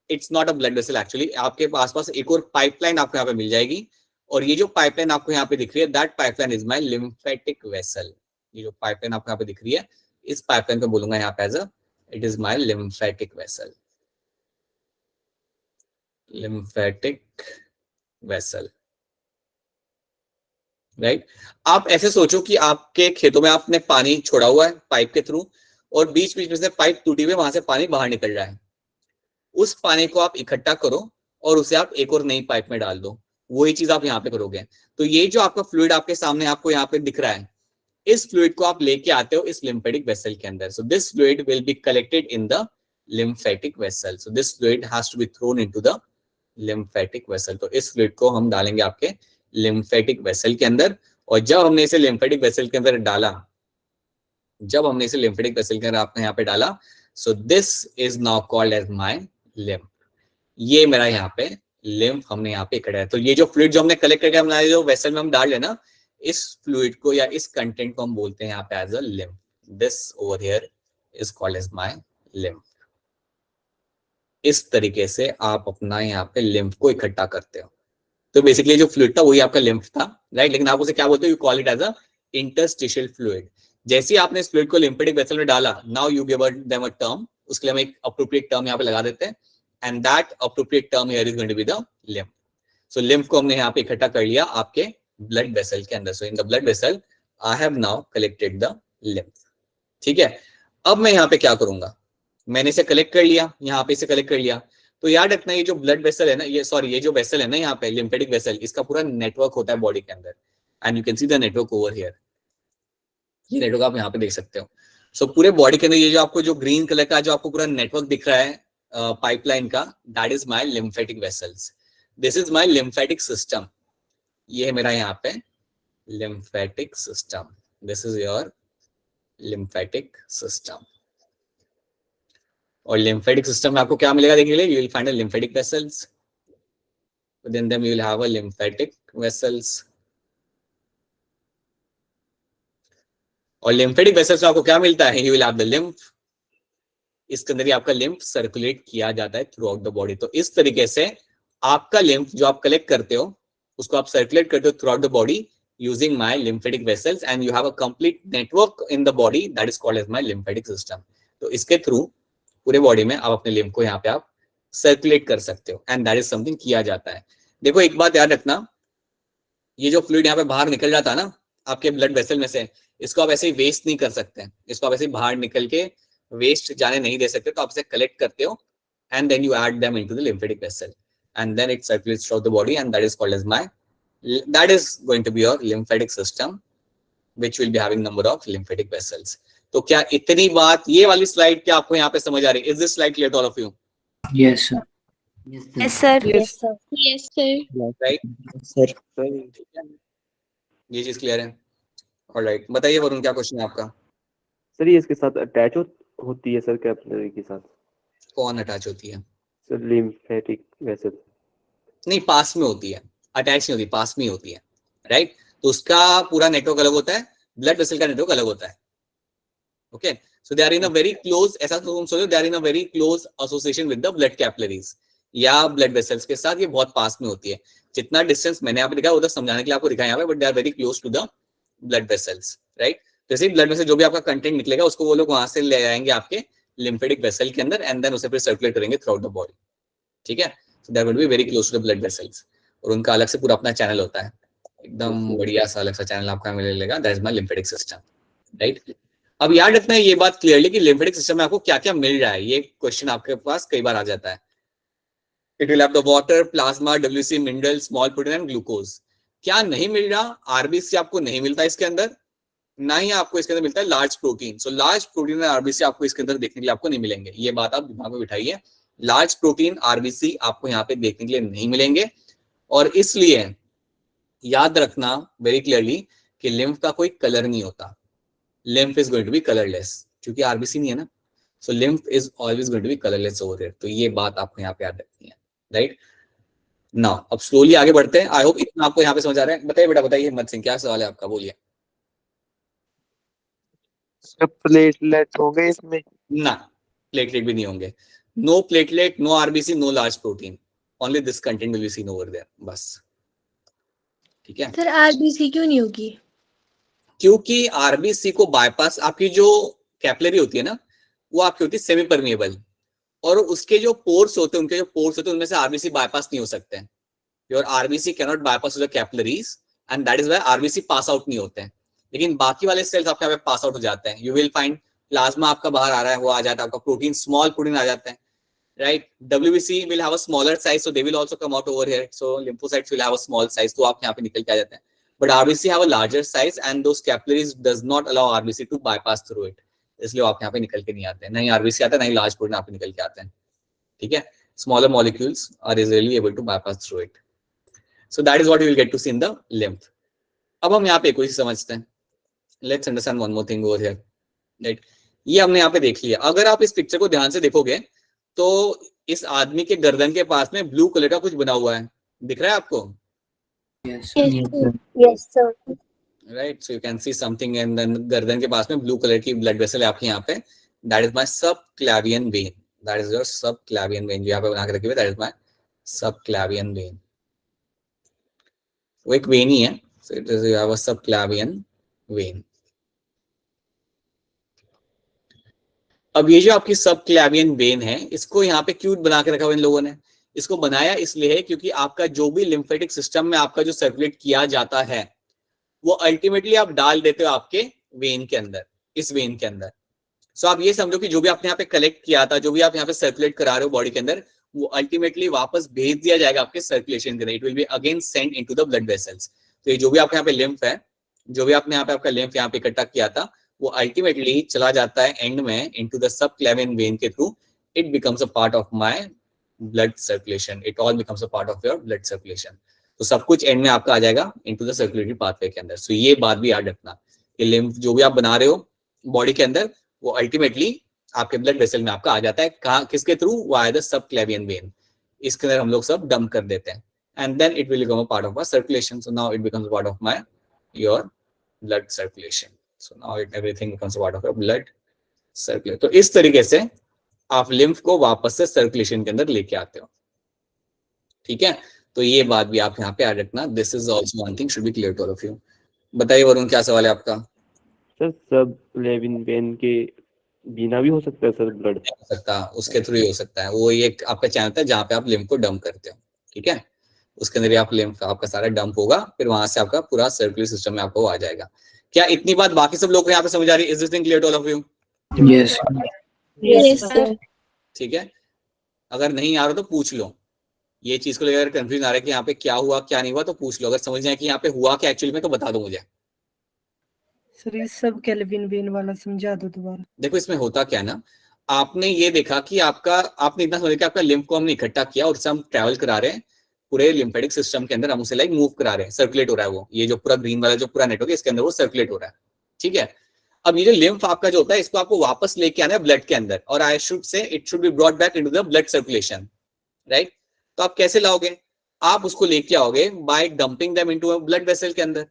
It's not a blood vessel actually, आपके आसपास एक और पाइपलाइन आपको यहाँ पे मिल जाएगी, और ये जो पाइपलाइन आपको यहाँ पे दिख रही है, that pipeline is my lymphatic vessel. ये जो पाइपलाइन आपको यहाँ पे दिख रही है, इस पाइपलाइन को बोलूंगा यहाँ पे as a, it is my lymphatic vessel. Lymphatic vessel, right. आप ऐसे सोचो कि आपके खेतों में आपने पानी छोड़ा हुआ है पाइप के थ्रू, और बीच बीच में से पाइप टूटी हुई, वहां से पानी बाहर निकल रहा है। उस पानी को आप इकट्ठा करो और उसे आप एक और नई पाइप में डाल दो, वही चीज आप यहाँ पे करोगे। तो ये जो आपका फ्लूइड आपके सामने आपको यहाँ पे दिख रहा है, इस फ्लूइड को आप लेके आते हो इस लिम्फेटिक वेसल के अंदर। So this fluid will be collected in the lymphatic vessel. So this fluid has to be thrown into the lymphatic vessel. तो इस फ्लूइड को हम डालेंगे आपके लिम्फेटिक वेसल के अंदर, और जब हमने इसे लिम्फेटिक वेसल के अंदर डाला, जब हमने इसे लिम्फेटिक वेसल के अंदर आपने यहाँ पे डाला, so this is now called as my lymph. ये मेरा यहाँ पे लिम्फ हमने यहाँ पे इकट्ठा है। तो ये जो फ्लूइड जो हमने कलेक्ट करके हमारे जो वेसल में हम डाल लेना, इस फ्लूइड को या इस कंटेंट को हम बोलते हैं यहाँ पे as a lymph. This over here is called as my lymph. इस तरीके से आप अपना यहाँ पे लिम्फ को इकट्ठा करते हो। तो बेसिकली जो फ्लूइड था वही आपका लिम्फ था, राइट। लेकिन आप उसे क्या बोलते हो, you call it as a interstitial fluid. जैसे ही आपने इस फ्लूइड को लिम्फेटिक वेसल में डाला, now you give them a term. उसके लिए हम एक अप्रोप्रिएट टर्म यहाँ पे लगा देते हैं, and that appropriate term here is going to be the lymph. So lymph को हमने यहाँ पे इकट्ठा कर लिया आपके ब्लड वेसल के अंदर। So in the blood vessel I have now collected the lymph. ठीक है, अब मैं यहाँ पे क्या करूंगा, मैंने इसे कलेक्ट कर लिया, यहाँ पे इसे कलेक्ट कर लिया। तो याद रखना ये जो ब्लड वेसल है ना, ये जो वेसल है ना यहाँ पे लिम्फेटिक वेसल, इसका पूरा नेटवर्क होता है बॉडी के अंदर, and you can see the network over here. ये नेटवर्क आप यहाँ पे देख सकते हो। सो पूरे बॉडी के अंदर ये जो आपको जो ग्रीन कलर का जो आपको पूरा नेटवर्क दिख रहा है पाइपलाइन का, that is my lymphatic vessels. This is my lymphatic system. ये है मेरा यहाँ पे lymphatic system. This is your lymphatic system. और लिम्फेटिक सिस्टम में आपको क्या मिलेगा देखने के लिए, you will find a lymphatic vessels, within them you will have a lymphatic vessels। और lymphatic vessels में आपको क्या मिलता है, you will have the lymph। इसके अंदर ही आपका lymph सर्कुलेट किया जाता है थ्रू आउट द बॉडी। तो इस तरीके से आपका lymph जो आप कलेक्ट करते हो उसको आप सर्कुलेट करते हो through out the body using my lymphatic vessels, and you have a complete network in the body that is called as my lymphatic system। तो इसके थ्रू पूरे बॉडी में आप अपने lymph को यहाँ पे आप सर्कुलेट कर सकते हो, एंड दैट इज समथिंग किया जाता है। देखो एक बात याद रखना, ये जो फ्लूइड यहाँ पे बाहर निकल जाता है ना आपके ब्लड वेसल में से, इसको आप ऐसे ही वेस्ट नहीं कर सकते, इसको आप ऐसे ही बाहर निकल के वेस्ट जाने नहीं दे सकते। तो आप इसे कलेक्ट करते हो, and then you add them into the lymphatic vessel, and then it circulates through the body, and that is called as my, that is going to be your lymphatic system which will be having number of lymphatic vessels. तो क्या इतनी बात, ये वाली slide क्या आपको यहाँ पे समझ आ रही है? Is this slide clear to all of you? Yes, sir. Yes, sir. Yes, sir. Right sir ये चीज क्लियर है? ऑलराइट, बताइए वरुण क्या क्वेश्चन है आपका? सर ये इसके साथ अटैच होती है सर कैपिलरी के साथ? कौन अटैच होती है? Sir lymphatic vessel. नहीं, पास में होती है, अटैच नहीं होती, पास में ही होती है, राइट। तो उसका पूरा नेटवर्क अलग होता है, ब्लड वेसल का नेटवर्क अलग होता है। Okay, so they are in a very close, ऐसा तुम सोचो, they are in a very close association with the blood capillaries या ब्लड वेसल्स के साथ, ये बहुत पास में होती है। जितना डिस्टेंस मैंने यहाँ पे दिखाया उधर समझाने के लिए आपको दिखाया यहाँ पे, but they are very close to the blood vessels, right. जैसे ब्लड में से जो भी आपका कंटेंट निकलेगा उसको वो लोग वहां से ले आएंगे आपके लिम्फेटिक वेसल के अंदर, एंड देन उसे फिर सर्कुलेट करेंगे थ्रू आउट द बॉडी। ठीक है, so they will be very close to the blood vessels, और उनका अलग से पूरा अपना चैनल होता है, एकदम बढ़िया सा अलग सा चैनल आपका मिलेगा, that is my lymphatic system, right. अब याद रखना है ये बात क्लियरली कि लिम्फेटिक सिस्टम में आपको क्या क्या मिल रहा है, ये क्वेश्चन आपके पास कई बार आ जाता है। It will have the water, plasma, WC, mineral, small protein and glucose. क्या नहीं मिल रहा, आरबीसी आपको नहीं मिलता इसके अंदर, ना ही आपको इसके अंदर मिलता है large protein. So large protein और आरबीसी आपको इसके अंदर देखने के लिए आपको नहीं मिलेंगे, ये बात आप दिमाग में बिठाइए। लार्ज प्रोटीन, आरबीसी आपको यहाँ पे देखने के लिए नहीं मिलेंगे, और इसलिए याद रखना वेरी क्लियरली कि लिम्फ का कोई कलर नहीं होता, lymph is going to be colourless, क्योंकि आरबीसी नहीं है ना, so lymph is always going to be colourless over here. तो ये बात आपको यहाँ पे याद रखनी है, राइट। नाउ अब स्लोली आगे बढ़ते हैं। आई होप इतना आपको यहाँ पे समझ आ रहा है। बताइए बेटा, बताइए हिम्मत सिंह, क्या सवाल है आपका, बोलिए। प्लेटलेट हो गए इसमें? ना, प्लेटलेट भी नहीं होंगे। No platelet, no RBC, no large protein, only this content will be seen over there, बस। ठीक है, सर आरबीसी क्यों नहीं होगी? क्योंकि आरबीसी को बाईपास, आपकी जो कैपिलरी होती है ना, वो आपकी होती है सेमी परमिएबल, और उसके जो पोर्स होते हैं, उनके जो पोर्स होते हैं, उनमें से आरबीसी बाईपास नहीं हो सकते हैं। Your RBC cannot bypass the capillaries, and that is why RBC pass out नहीं होते हैं। लेकिन बाकी वाले सेल्स आपके यहाँ पे पास आउट हो जाते हैं। यू विल फाइंड प्लाज्मा आपका बाहर आ रहा है, वो आ जाता है, आपका प्रोटीन, स्मॉल प्रोटीन आ जाते हैं, right? WBC will have a smaller size, so they will also come out over here. So lymphocytes will have a small size, तो आप यहाँ पे निकल के आ जाते हैं. But RBC have a larger size, and those capillaries does not allow RBC to bypass through it. इसलिए आप यहाँ पे निकल के नहीं आते हैं, नहीं RBC आता है, नहीं large protein आप पे निकल के आते हैं. ठीक है? Smaller molecules are easily able to bypass through it. So that is what you will get to see in the lymph. अब हम यहाँ पे कोई समझते हैं. Let's understand one more thing over here. Right? ये हमने यहाँ पे देख लिया. अगर आप इस पिक्चर को ध्यान से देखोगे तो इस आदमी के गर्दन के पास में ब्लू कलर का कुछ बना हुआ है, दिख रहा है आपको? Yes. Yes sir. Right, so you can see something and then गर्दन के पास में ब्लू कलर की ब्लड वेसल है आपके यहाँ पे, that is my subclavian vein, that is your subclavian vein, जो यहाँ पे बना के रखी हुई है, that is my subclavian vein. वो एक वेन ही है, so it is, you have a subclavian vein. अब ये जो आपकी सबक्लेवियन वेन है, इसको यहाँ पे क्यों बना के रखा हुआ इन लोगों ने? इसको बनाया इसलिए है क्योंकि आपका जो भी लिम्फेटिक सिस्टम में आपका जो सर्कुलेट किया जाता है, वो अल्टीमेटली आप डाल देते हो आपके वेन के अंदर, इस वेन के अंदर। सो आप ये समझो कि जो भी आपने यहाँ पे कलेक्ट किया था, जो भी आप यहाँ पे सर्कुलेट करा रहे हो बॉडी के अंदर, वो अल्टीमेटली वापस भेज दिया जाएगा आपके सर्कुलेशन के अंदर, it will be again send into the blood vessels. तो ये जो भी आपके यहाँ पे लिम्फ है, जो भी आपने यहाँ पे आपका लिम्फ यहाँ पे इकट्ठा किया था, वो अल्टीमेटली चला जाता है एंड में इनटू द सबक्लेवियन वेन के through, it becomes a part of my blood circulation, it all becomes a part of your blood circulation. तो सब कुछ एंड में आपका आ जाएगा इनटू द सर्कुलेटरी पाथवे के अंदर। सो ये बात भी याद रखना कि लिम्फ जो भी आप बना रहे हो बॉडी के अंदर, वो अल्टीमेटली आपके ब्लड वेसल में आपका आ जाता है, कहाँ, किसके through? Via the subclavian vein. इसके अंदर हम लोग सब डंप कर देते हैं, and then it will become a part of our circulation. So now it becomes part of my your blood circulation. So now everything becomes a part of your blood circulation. तो इस तरीके से आप lymph को वापस से circulation के अंदर लेके आते हो। ठीक है, तो ये बात भी आप यहाँ पे याद रखना। This is also one thing should be clear to all of you. बताइए वरुण, क्या सवाल है आपका? सर सबक्लेवियन वेन के बिना भी हो सकता है सर ब्लड? हो सकता, उसके थ्रू ही हो सकता है। वो एक आपका चैनल है जहाँ पे आप लिम्फ को डंप करते हो, ठीक है, उसके अंदर आप लिम्फ आपका सारा डंप होगा, फिर वहां से आपका पूरा सर्कुलर सिस्टम में आपको आ जाएगा। क्या इतनी बात बाकी सब लोग को यहाँ पे समझ आ रही है? Is this thing clear to all of you? Yes. Yes sir. ठीक है, अगर नहीं आ रहा तो पूछ लो। ये चीज को लेकर कंफ्यूजन आ रहा है कि यहाँ पे क्या हुआ क्या नहीं हुआ, तो पूछ लो। अगर समझ जाए कि यहाँ पे हुआ क्या एक्चुअली में, तो बता दो मुझे। सर ये सब केल्विन वेन वाला समझा दो दोबारा। देखो इसमें होता क्या ना, आपने ये देखा कि आपने इतना समझा कि आपका लिम्फ को हमने इकट्ठा किया और उसे हम ट्रैवल करा रहे हैं पूरे लिम्फेटिक सिस्टम के अंदर, हम उसे लाइक मूव करा रहे हैं, सर्कुलेट हो रहा है वो, ये जो पूरा ग्रीन वाला जो पूरा नेटवर्क है इसके अंदर वो सर्कुलेट हो रहा है। ठीक है, अब ये जो लिम्फ आपका जो होता है, इसको आपको वापस लेके आना है ब्लड के अंदर, और I should say it should be brought back into the blood circulation, right. तो आप कैसे लाओगे? आप उसको लेके आओगे by dumping them into blood vessel के अंदर।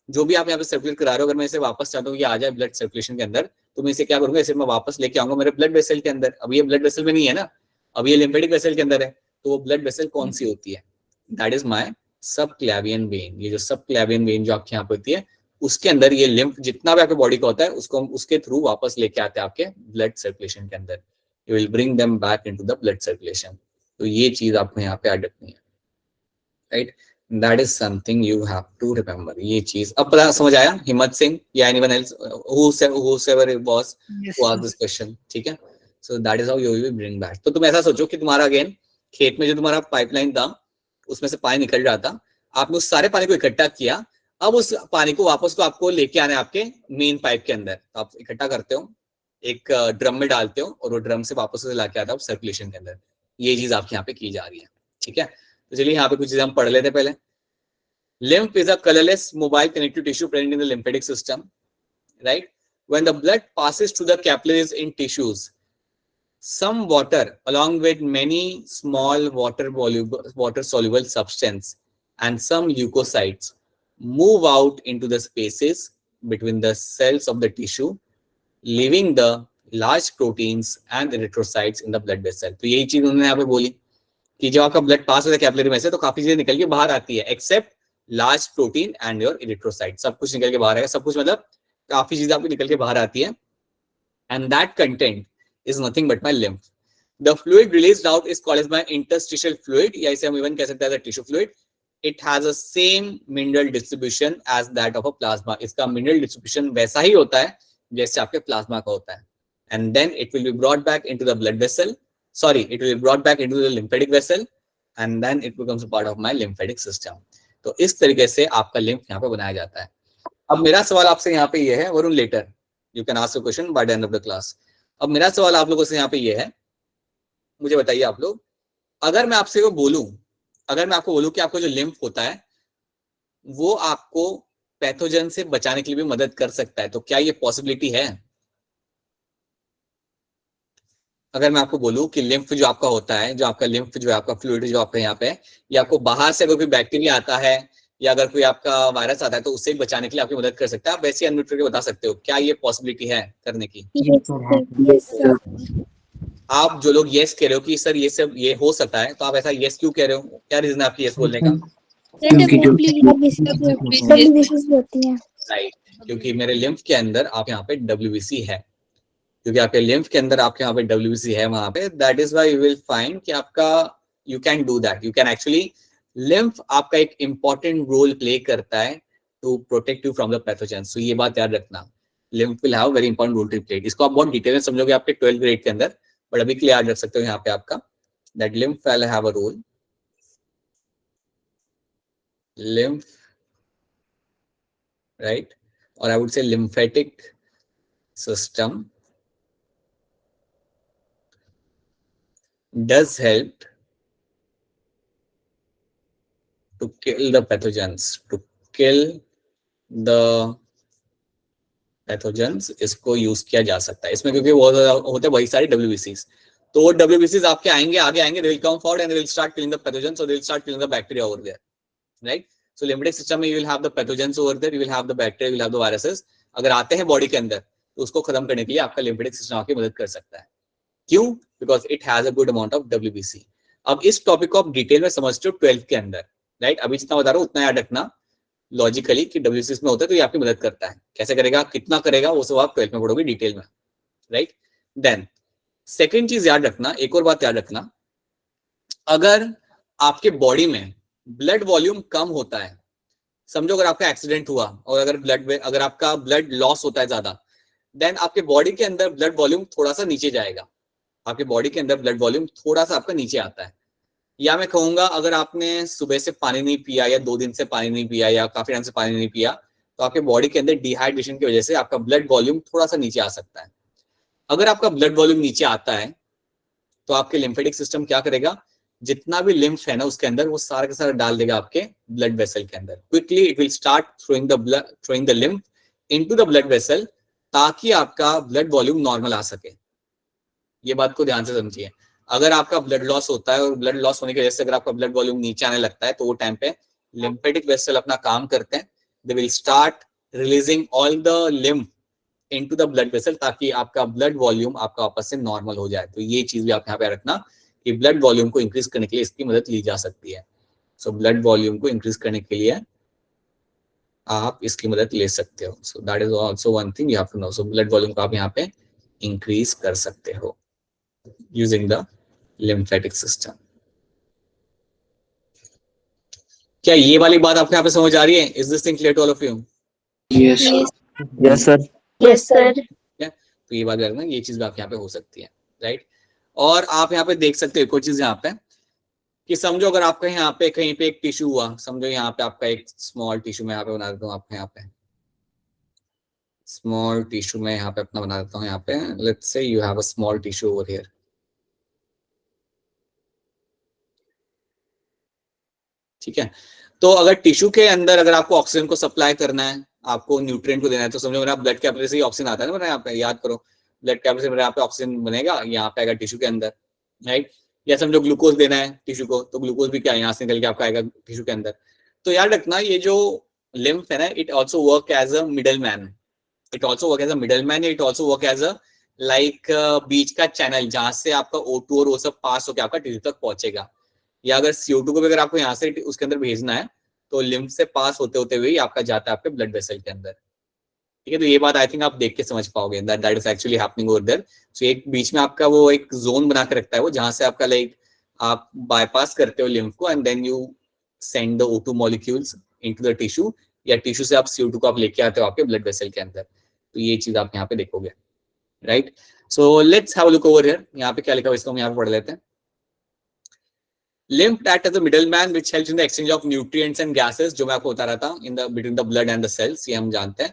जो भी आप यहाँ पे सर्कुलेट करा रहे हो, अगर मैं इसे वापस चाहता हूँ कि आ जाए ब्लड सर्कुलेशन के अंदर, तो मैं इसे क्या करूंगा, इसे मैं वापस लेके आऊंगा मेरे ब्लड वेसल के अंदर। अब ये ब्लड वेसल में नहीं है ना, अब ये लिम्फेटिक वेसल के अंदर है, तो वो ब्लड वेसल कौन सी होती है? That is my subclavian when. ये जो सबक्लेवियन वेन जो आपके यहाँ पे होती है, उसके अंदर ये लिम्फ जितना भी आपके बॉडी का होता है, उसको हम उसके थ्रू वापस लेके आते हैं आपके ब्लड सर्कुलेशन के अंदर। You will bring them back into the blood circulation. तो ये चीज आपको यहाँ पे याद रखनी है, right. That is something you have to remember. ये चीज अब पता समझ आया हिम्मत सिंह या anyone else whosoever it was who asked this question? ठीक है, so that is how you will bring back. तो तुम ऐसा सोचो कि तुम्हारा अगेन खेत में जो तुम्हारा पाइपलाइन था, उसमें से पानी निकल रहा था, आपने उस सारे पानी को इकट्ठा किया, अब उस पानी को वापस को आपको लेके आना है आपके मेन पाइप के अंदर। तो आप इकट्ठा करते हो, एक ड्रम में डालते हो, और वो ड्रम से वापस से लाके आता है सर्कुलेशन के अंदर। ये चीज आपके यहाँ पे की जा रही है, ठीक है। तो चलिए यहाँ पे कुछ चीजें हम पढ़ लेते पहले। Lymph is a colorless mobile connective tissue present in the lymphatic system, right? When the blood passes to the capillaries in tissues, some water along with many small water soluble substance and some leukocytes move out into the spaces between the cells of the tissue, leaving the large proteins and erythrocytes in the blood vessel. तो यही चीज उन्होंने यहाँ पे बोली कि जब आपका ब्लड पास होता है कैपिलरी में से तो काफी चीजें निकल के बाहर आती है, except large protein and your erythrocyte. सब कुछ निकल के बाहर आएगा, सब कुछ मतलब काफी चीजें आपकी निकल के बाहर आती है. And that content is nothing but my lymph. The fluid released out is called as my interstitial fluid, या इसे हम इवन कह सकते हैं tissue fluid. It has a same mineral distribution as that of a plasma. इसका mineral distribution वैसा ही होता है जैसे आपके प्लाज्मा का होता है. And then it will be brought back into the blood vessel, sorry, it will be brought back into the lymphatic vessel and then it becomes a part of my lymphatic system. तो इस तरीके से आपका lymph यहाँ पे बनाया जाता है. अब मेरा सवाल आपसे यहाँ पे ये है, Varun later you can ask a question by the end of the class. अब मेरा सवाल आप लोगों से यहाँ पे ये है, मुझे बताइए आप लोग, अगर मैं आपसे को बोलूं, अगर मैं आपको बोलूं कि आपको जो लिम्फ होता है वो आपको पैथोजन से बचाने के लिए भी मदद कर सकता है, तो क्या ये पॉसिबिलिटी है? अगर मैं आपको बोलूं कि लिम्फ जो आपका होता है, जो आपका लिम्फ जो है आपका फ्लूइड जो आपका यहाँ पे, ये आपको बाहर से अगर कोई बैक्टीरिया आता है या अगर कोई आपका वायरस आता है तो उससे बचाने के लिए आपकी मदद कर सकता है. आप वैसे अनम्यूट करके बता सकते हो, क्या ये पॉसिबिलिटी है करने की? Yes, sir. आप जो लोग यस कह रहे हो कि सर ये सब ये हो सकता है, तो आप ऐसा यस क्यों कह रहे हो? क्या रीजन है आपकी यस बोलने का? WBCs होती हैं. राइट, क्योंकि मेरे लिम्फ के अंदर आप यहाँ पे WBC है, क्योंकि आपके लिम्फ के अंदर आपके यहाँ पे WBC है वहां पे. That is why you will find कि आपका you can do that, you can actually, lymph आपका एक इंपॉर्टेंट रोल प्ले करता है to protect you from the pathogen. So ये बात याद रखना, lymph will have very important role to play. इसको आप बहुत डिटेल में समझोगे आपके 12th ग्रेड के अंदर, बट अभी के लिए याद रख सकते हो यहाँ पे आपका that lymph will have a role. Lymph, right, और I would say lymphatic system does help to kill the pathogens, to kill the pathogens. इसको यूज किया जा सकता है इसमें, क्योंकि वो होते हैं वही सारे WBCs. तो वो WBCs आपके आएंगे, आगे आएंगे, they will come forward and they will start killing the pathogens, so they will start killing the bacteria over there, right? So lymphatic system में you will have the pathogens over there, you will have the bacteria, you will have the viruses. अगर आते हैं body के अंदर तो उसको खत्म करने के लिए आपका lymphatic system आपकी मदद कर सकता है. क्यों? Because it has a good amount of WBC. अब इस टॉपिक को आप डिटेल में समझते हो 12th के अंदर, राइट? अभी जितना बता रहा हूँ उतना याद रखना लॉजिकली कि WBC में होता है तो ये आपकी मदद करता है. कैसे करेगा, कितना करेगा, वो सब आप 12th में पढ़ोगे डिटेल में, राइट? देन सेकेंड चीज याद रखना, एक और बात याद रखना, अगर आपके बॉडी में ब्लड वॉल्यूम कम होता है, समझो अगर आपका एक्सीडेंट हुआ और अगर आपका ब्लड लॉस होता है ज्यादा, देन आपके बॉडी के अंदर ब्लड वॉल्यूम थोड़ा सा नीचे जाएगा. आपके बॉडी के अंदर ब्लड वॉल्यूम थोड़ा सा आपका नीचे आता है. या मैं कहूंगा अगर आपने सुबह से पानी नहीं पिया या 2 दिन से पानी नहीं पिया या काफी टाइम से पानी नहीं पिया, तो आपके बॉडी के अंदर डिहाइड्रेशन की वजह से आपका ब्लड वॉल्यूम थोड़ा सा नीचे आ सकता है. अगर आपका ब्लड वॉल्यूम नीचे आता है तो आपके लिम्फेटिक सिस्टम क्या करेगा, जितना भी लिम्फ है ना उसके अंदर वो सारा का सारा डाल देगा आपके ब्लड वेसल के अंदर. Quickly it will start throwing the lymph into the blood vessel, ताकि आपका ब्लड वॉल्यूम नॉर्मल आ सके. ये बात को ध्यान से समझिए. अगर आपका ब्लड लॉस होता है और ब्लड लॉस होने की वजह से अगर आपका ब्लड वॉल्यूम नीचे आने लगता है, तो वो टाइम पे लिम्फेटिक वेसल अपना काम करते हैं. दे will start releasing all the lymph into the blood vessel, ताकि आपका ब्लड वॉल्यूम आपका वापस से नॉर्मल हो जाए. तो ये चीज भी आप यहाँ पे रखना कि ब्लड वॉल्यूम को इंक्रीज करने के लिए इसकी मदद ली जा सकती है. सो ब्लड वॉल्यूम को इंक्रीज करने के लिए आप इसकी मदद ले सकते हो. So that is also one thing you have to know. So blood volume को आप यहाँ पे इंक्रीज कर सकते हो यूजिंग द लिम्फेटिक सिस्टम. क्या ये वाली बात आपको यहाँ पे समझ आ रही है? Is this thing clear to all of you? Yes. Yes sir. Yes, sir. तो ये बात करना, ये चीज भी आपके यहाँ पे हो सकती है, राइट? और आप यहाँ पे देख सकते हो एक और चीज यहाँ पे कि समझो अगर आपका यहाँ पे कहीं पे एक टिश्यू हुआ, समझो यहाँ पे आपका एक स्मॉल टिश्यू में यहाँ पे बना देता हूँ आपको, यहाँ पे स्मॉल टिश्यू में यहाँ पे अपना बना देता हूँ. यहाँ पे let's say you have a small tissue over here. ठीक है, तो अगर टिश्यू के अंदर अगर आपको ऑक्सीजन को सप्लाई करना है, आपको न्यूट्रिएंट को देना है, तो समझो मेरा ब्लड कैपिलरी से ही ऑक्सीजन आता है ना मेरे यहाँ पे, याद करो ब्लड कैपिलरी से मेरे यहाँ पे ऑक्सीजन बनेगा, यहाँ पे आएगा टिश्यू के अंदर, राइट। या समझो ग्लूकोज देना है टिश्यू को, तो ग्लूकोज भी क्या है यहाँ से निकल के आपका आएगा टिश्यू के अंदर। तो याद रखना ये जो लिम्फ है ना, it also work as a middle man, it also work as a middle man, it also work as a like बीच का चैनल जहां से आपका O2 और वो सब पास होकर आपका टिश्यू तक पहुंचेगा। या अगर CO2 को भी अगर आपको यहाँ से उसके अंदर भेजना है तो लिम्फ से पास होते होते हुए आपका जाता है आपके ब्लड वेसल के अंदर, ठीक है। तो ये बात आई थिंक आप देख के समझ पाओगे that is actually happening over there. So एक बीच में आपका वो एक जोन बना के रखता है वो, जहां से आपका लाइक आप बाईपास करते हो लिम्फ को and then you send the O2 molecules into the tissue, या टिश्यू से आप CO2 को आप लेके आते हो आपके ब्लड वेसल के अंदर। तो ये चीज आप यहाँ पे देखोगे, right. So let's have a look over here, यहाँ पे क्या लिखा हुआ इसको हम यहाँ पे पढ़ लेते हैं। Lymph act as a middleman which helps in the exchange of nutrients and gases, जो मैं आपको बता रहा था, in the between the blood and the cells, ये हम जानते हैं।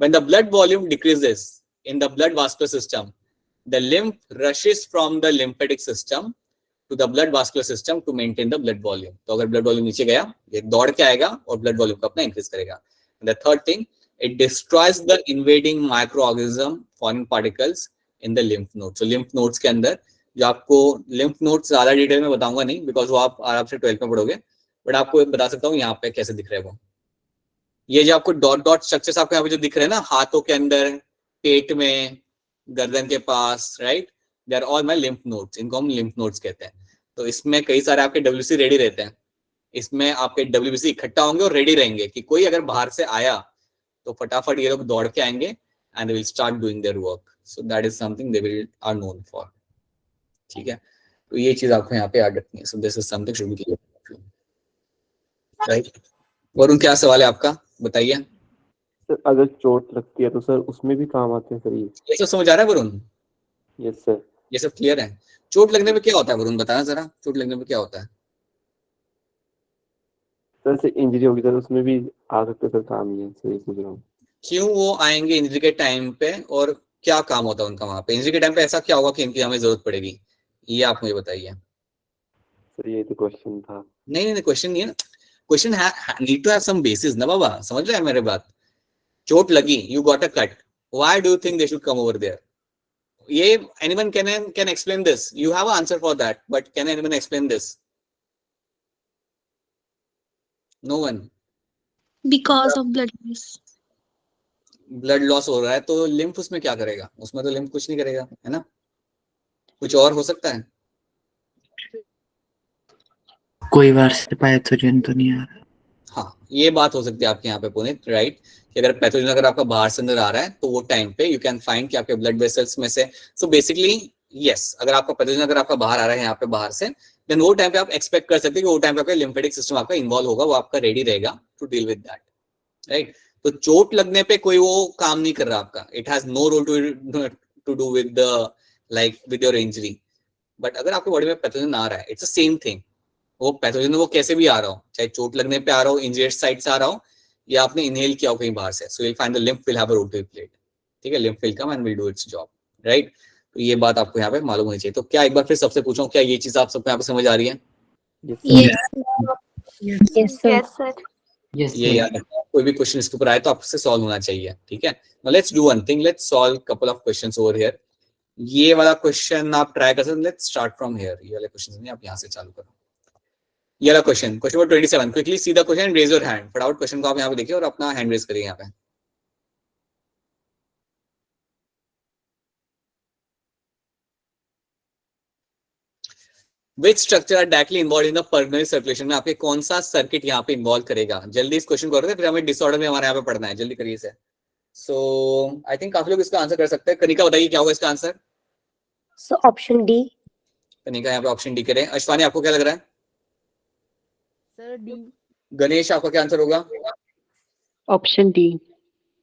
When the blood volume decreases in the blood vascular system, the lymph rushes from the lymphatic system to the blood vascular system to maintain the blood volume. तो अगर blood volume नीचे गया, ये दौड़ के आएगा और blood volume को अपना increase करेगा। And the third thing, it destroys the invading microorganism, foreign particles in the lymph nodes. So lymph nodes के अंदर जो आपको लिम्फ नोड्स ज्यादा डिटेल में बताऊंगा नहीं, बिकॉज वो आप आराम से 12th में पढ़ोगे, बट आपको बता सकता हूँ यहाँ पे कैसे दिख रहे हैं वो। ये जो आपको डॉट डॉट स्ट्रक्चर्स आपको यहाँ पे जो दिख रहे हैं ना, हाथों के अंदर, पेट में, गर्दन के पास, right, they are all my lymph nodes, इनको हम लिम्फ नोड्स कहते हैं। तो इसमें कई सारे आपके WBC रेडी रहते हैं, इसमें आपके WBC इकट्ठा होंगे और रेडी रहेंगे कि कोई अगर बाहर से आया तो फटाफट ये लोग दौड़ के आएंगे and they will start doing their work. So that is something they will are known for, ठीक है। तो ये चीज आपको यहाँ पे याद रखनी है। So this is something should be clear, right. Varun क्या सवाल है आपका, बताइए। सर अगर चोट लगती है तो सर उसमें भी काम आते हैं सर ये सब समझ आ रहा है वरुण? Yes sir. ये सब क्लियर है? चोट लगने में क्या होता है वरुण, बताना जरा, चोट लगने में क्या होता है? सर से इंजरी होगी सर, उसमें भी आ सकते सर, काम ही है सर, ये पूछ रहा हूँ। क्यों वो आएंगे इंजरी के टाइम पे और क्या काम होता है उनका वहां पे? इंजरी के टाइम पे ऐसा क्या होगा कि इनकी हमें जरूरत पड़ेगी, ये आप मुझे बताइए। सर ये तो क्वेश्चन था। नहीं क्वेश्चन नहीं है ना, question need to have some basis ना बाबा, समझ रहे हैं मेरे बात। चोट लगी, you got a cut, why do you think they should come over there? ये anyone can explain this? You have a answer for that, but can anyone explain this? No one. Because of blood loss. Blood loss हो रहा है तो lymph उसमें क्या करेगा? उसमें तो लिम्फ कुछ नहीं करेगा, है ना। कुछ और हो सकता है? कोई बार से पैथोजन तो नहीं आ रहा। हाँ, ये बात हो सकती है आपके यहाँ पे पुनीत, राइट, कि अगर पैथोजन अगर आपका बाहर से अंदर आ रहा है तो वो टाइम पे यू कैन फाइंड कि आपके ब्लड वेसल्स में से, सो बेसिकली यस, अगर आपका पैथोजन अगर आपका बाहर आ रहा है यहाँ पे बाहर से, देन वो टाइम पे आप एक्सपेक्ट कर सकते हैं कि वो टाइम पे आपका लिम्फेटिक सिस्टम आपका इन्वॉल्व होगा, वो आपका रेडी रहेगा to deal with that, right. तो चोट लगने पे कोई वो काम नहीं कर रहा आपका, it has no role to do with like with your injury. But अगर आपके बॉडी में पैथोजन आ रहा है, इट्स द सेम थिंग, वो पैथोजन वो कैसे भी आ रहा हो, चाहे चोट लगने पे आ रहा हो, इंजर्ड साइड से आ रहा हो, या आपने इनहेल किया हो कहीं बाहर से, so you will find the lymph will have a role to play, ठीक है, lymph will come and will do its job, right. तो ये बात आपको यहाँ पे मालूम होनी चाहिए। तो क्या एक बार फिर सबसे पूछूं, क्या ये चीज आप सबको यहाँ पे समझ आ रही है? Yes, sir. ये याद रखना, कोई भी क्वेश्चन इसके ऊपर आए तो आपसे सॉल्व होना चाहिए, ठीक है। Now let's do one thing, let's solve couple of questions over here. ये वाला क्वेश्चन आप ट्राई कर सकते, लेट्स स्टार्ट फ्रॉम हियर। ये वाले क्वेश्चन नहीं, आप यहाँ से चालू करो। ये वाला question number 27, quickly see the question, raise your hand. फटाफट क्वेश्चन को आप यहाँ पे देखिए और अपना हैंड रेज करिए यहाँ पे। Which structure are directly involved in the pulmonary circulation? में आपके कौन सा सर्किट यहाँ पे इन्वॉल्व करेगा? जल्दी इस क्वेश्चन को करते हैं, फिर हमें डिसऑर्डर में हमारे यहाँ पे पढ़ना है, जल्दी करिए इसे। सो आई थिंक काफी लोग इसका आंसर कर सकते हैं। कनिका बताइए क्या होगा इसका answer? So option D. Kanika यहाँ पे ऑप्शन डी करें। अश्वानी आपको क्या लग रहा है? Sir D. गणेश आपका क्या आंसर होगा? Option D.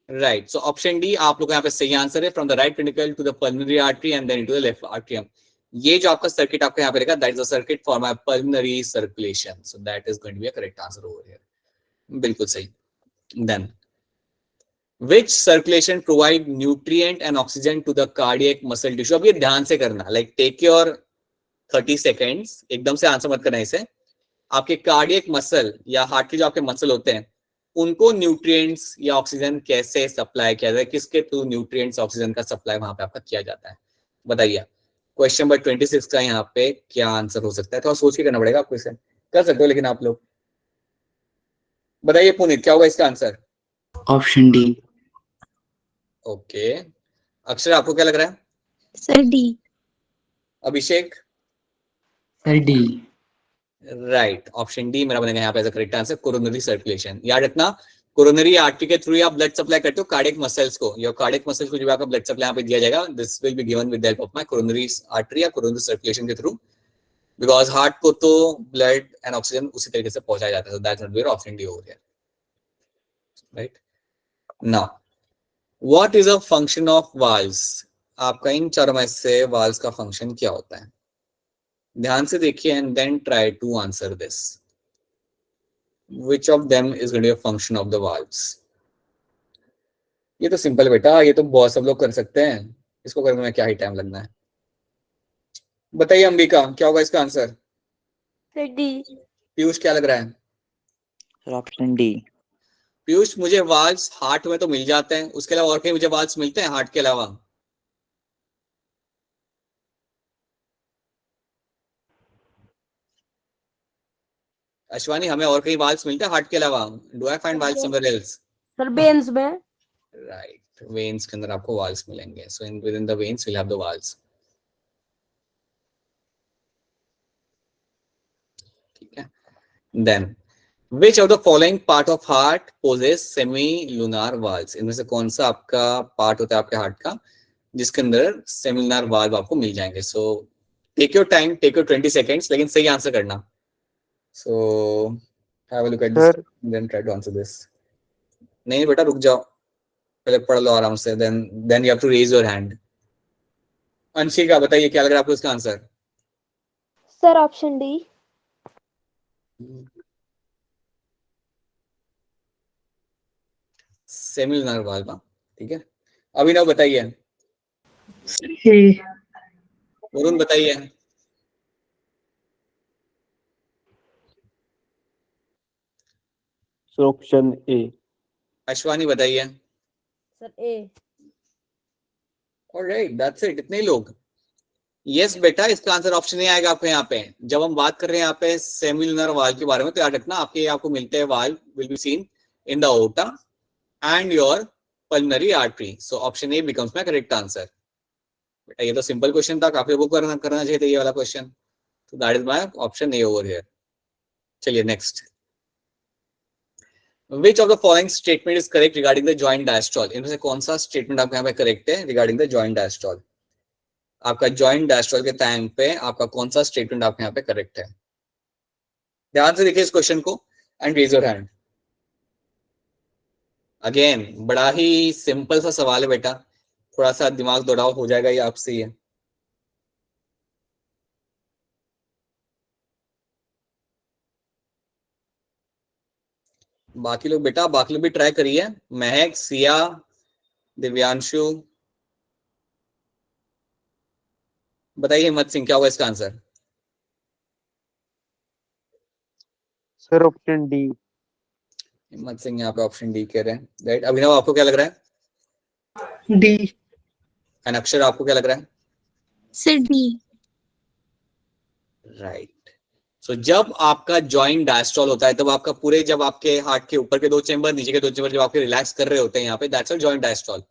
Right, so option D आप लोग यहाँ पे सही आंसर है। From the right ventricle to the pulmonary artery and then into the left atrium. ये जो आपका सर्किट आपको यहाँ पे रहेगा, that is the circuit for my pulmonary circulation, so that is going to be a correct answer over here. बिल्कुल सही। Then which circulation provide nutrient and oxygen to the cardiac muscle tissue? अब ये ध्यान से करना, like take your 30 seconds, एकदम से answer मत करना इसे, आपके कार्डियक मसल या हार्ट के जो आपके मसल होते हैं उनको न्यूट्रिएंट्स या ऑक्सीजन कैसे सप्लाई किया जाता है, किसके थ्रू न्यूट्रिएंट्स ऑक्सीजन का सप्लाई वहां पे आपका किया जाता है, बताइए। क्वेश्चन नंबर 26 का यहाँ पे क्या आंसर हो सकता है, थोड़ा सोच के करना पड़ेगा आपको, इसे कर सकते हो लेकिन आप लोग बताइए। पुनीत क्या होगा इसका आंसर? Option D. ओके, अक्षर आपको क्या लग रहा है? Sir D. Abhishek? Sir D. Right, option D मेरा बनेगा यहाँ पे as a correct answer, coronary circulation. याद रखना, कोरोनरी आर्टरी के थ्रू आप ब्लड सप्लाई करते हो कार्डियक मसल्स को, योर कार्डियक मसल्स को जो आपका ब्लड सप्लाई यहाँ पे दिया जाएगा, this will be given with the help of my coronary artery या कोरोनरी सर्कुलेशन के थ्रू, बिकॉज हार्ट को तो ब्लड एंड ऑक्सीजन उसी तरीके से पहुंचाया जाता है। So that's not where option D over here, right. Now what is a function of valves? आपका इन चारों में से वाल्व्स का फंक्शन क्या होता है? ध्यान से देखिए and then try to answer this. Which of them is going to be a function of the valves? ये तो सिंपल बेटा, ये तो बहुत सब लोग कर सकते हैं, इसको करने में क्या ही टाइम लगना है। बताइए अंबिका क्या होगा इसका आंसर? Sir D. पीयूष क्या लग रहा है? Sir option D. पीयूष मुझे वाल्व्स हार्ट में तो मिल जाते हैं, उसके अलावा और कहीं मुझे वाल्व्स मिलते हैं हार्ट के अलावा? अश्वानी हमें और कहीं वाल्व्स मिलते हैं हार्ट के अलावा? Do I find valves somewhere else? Sir veins में। राइट, वेन्स के अंदर आपको वाल्व्स मिलेंगे। So in within the veins will have the valves. ठीक है, then Which of the following part of heart possess semilunar valves? इनमें से कौन सा आपका पार्ट होता है आपके हार्ट का जिसके अंदर सेमिलुनर वाल्व आपको मिल जाएंगे? So take your time, take your 20 seconds, लेकिन सही आंसर करना। So have a look at this then try to answer this. नहीं बेटा रुक जाओ, पहले पढ़ लो आराम से, then you have to raise your hand. Anshika बताइए क्या लग रहा है आपको इसका answer? Sir option D. Semilunar valve, ठीक है। अभिनव बताइए। ए। वरुण बताइए। Sir option A. अश्वानी बताइए। Sir A. Alright, that's it, इतने ही लोग। यस बेटा, इसका आंसर ऑप्शन ए आएगा आपको यहाँ पे। जब हम बात कर रहे हैं यहाँ पे सेमिलुनर वाल्व के बारे में, तो याद रखना आपको मिलते हैं valve will be seen in the aorta and your pulmonary artery. So option A becomes my correct answer. बेटा ये तो सिंपल क्वेश्चन था, काफी लोगों को करना चाहिए था ये वाला क्वेश्चन। तो that is my option A over here. चलिए next. Which of the following statement is correct regarding the joint diastole? इनमें से कौन सा स्टेटमेंट आपके यहाँ पे करेक्ट है रिगार्डिंग द जॉइंट डायस्टोल? आपका जॉइंट डायस्टोल के टाइम पे आपका कौन सा स्टेटमेंट आपके यहाँ पे करेक्ट है? ध्यान से देखिए इस क्वेश्चन को and raise your hand. Again बड़ा ही सिंपल सा सवाल है बेटा, थोड़ा सा दिमाग दौड़ाव हो जाएगा ये आपसे। ये बाकी लोग बेटा, बाकी लोग भी ट्राई करिए। महक, सिया, दिव्यांशु बताइए। हिम्मत सिंह क्या होगा इसका आंसर? Sir option D. हिम्मत सिंह यहाँ पे ऑप्शन डी कह रहे हैं, राइट। अभिनव आपको क्या लग रहा है? डी। एंड अक्षर आपको क्या लग रहा है? Sir D. राइट। सो जब आपका जॉइंट डायस्टोल होता है तब आपका पूरे, जब आपके हार्ट के ऊपर के दो चेंबर नीचे के दो चेंबर जब आपके रिलैक्स कर रहे होते हैं यहाँ पे, दैट्स ऑल जॉइंट डायस्टोल।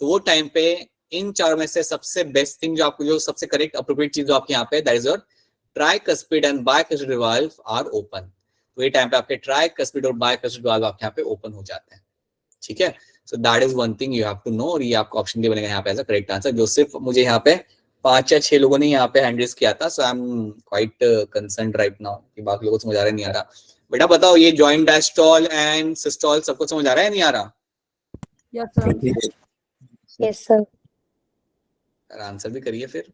तो वो टाइम पे इन चारों में से सबसे बेस्ट थिंग जो आपको, जो सबसे करेक्ट अप्रोप्रिएट चीज जो आपके यहाँ पे, that is your tricuspid and bicuspid valve are open. तो ये टाइम पे आपके ट्राइकस्पिड और बाइकस्पिड वाल्व आपके यहाँ पे ओपन हो जाते हैं, ठीक है। So that is one thing you have to know, और ये आपको ऑप्शन डी बनेगा यहाँ पे एज अ करेक्ट आंसर, जो सिर्फ मुझे यहाँ पे 5 या 6 लोगों ने यहाँ पे हैंड रेज किया था। So I am quite concerned right now कि बाकी लोगों को समझ आ रहा है नहीं आ रहा। बेटा बताओ ये जॉइंट डायस्टोल एंड सिस्टोल सबको समझ आ रहा है नहीं आ रहा? Yes sir. Yes sir. Answer भी करिए फिर।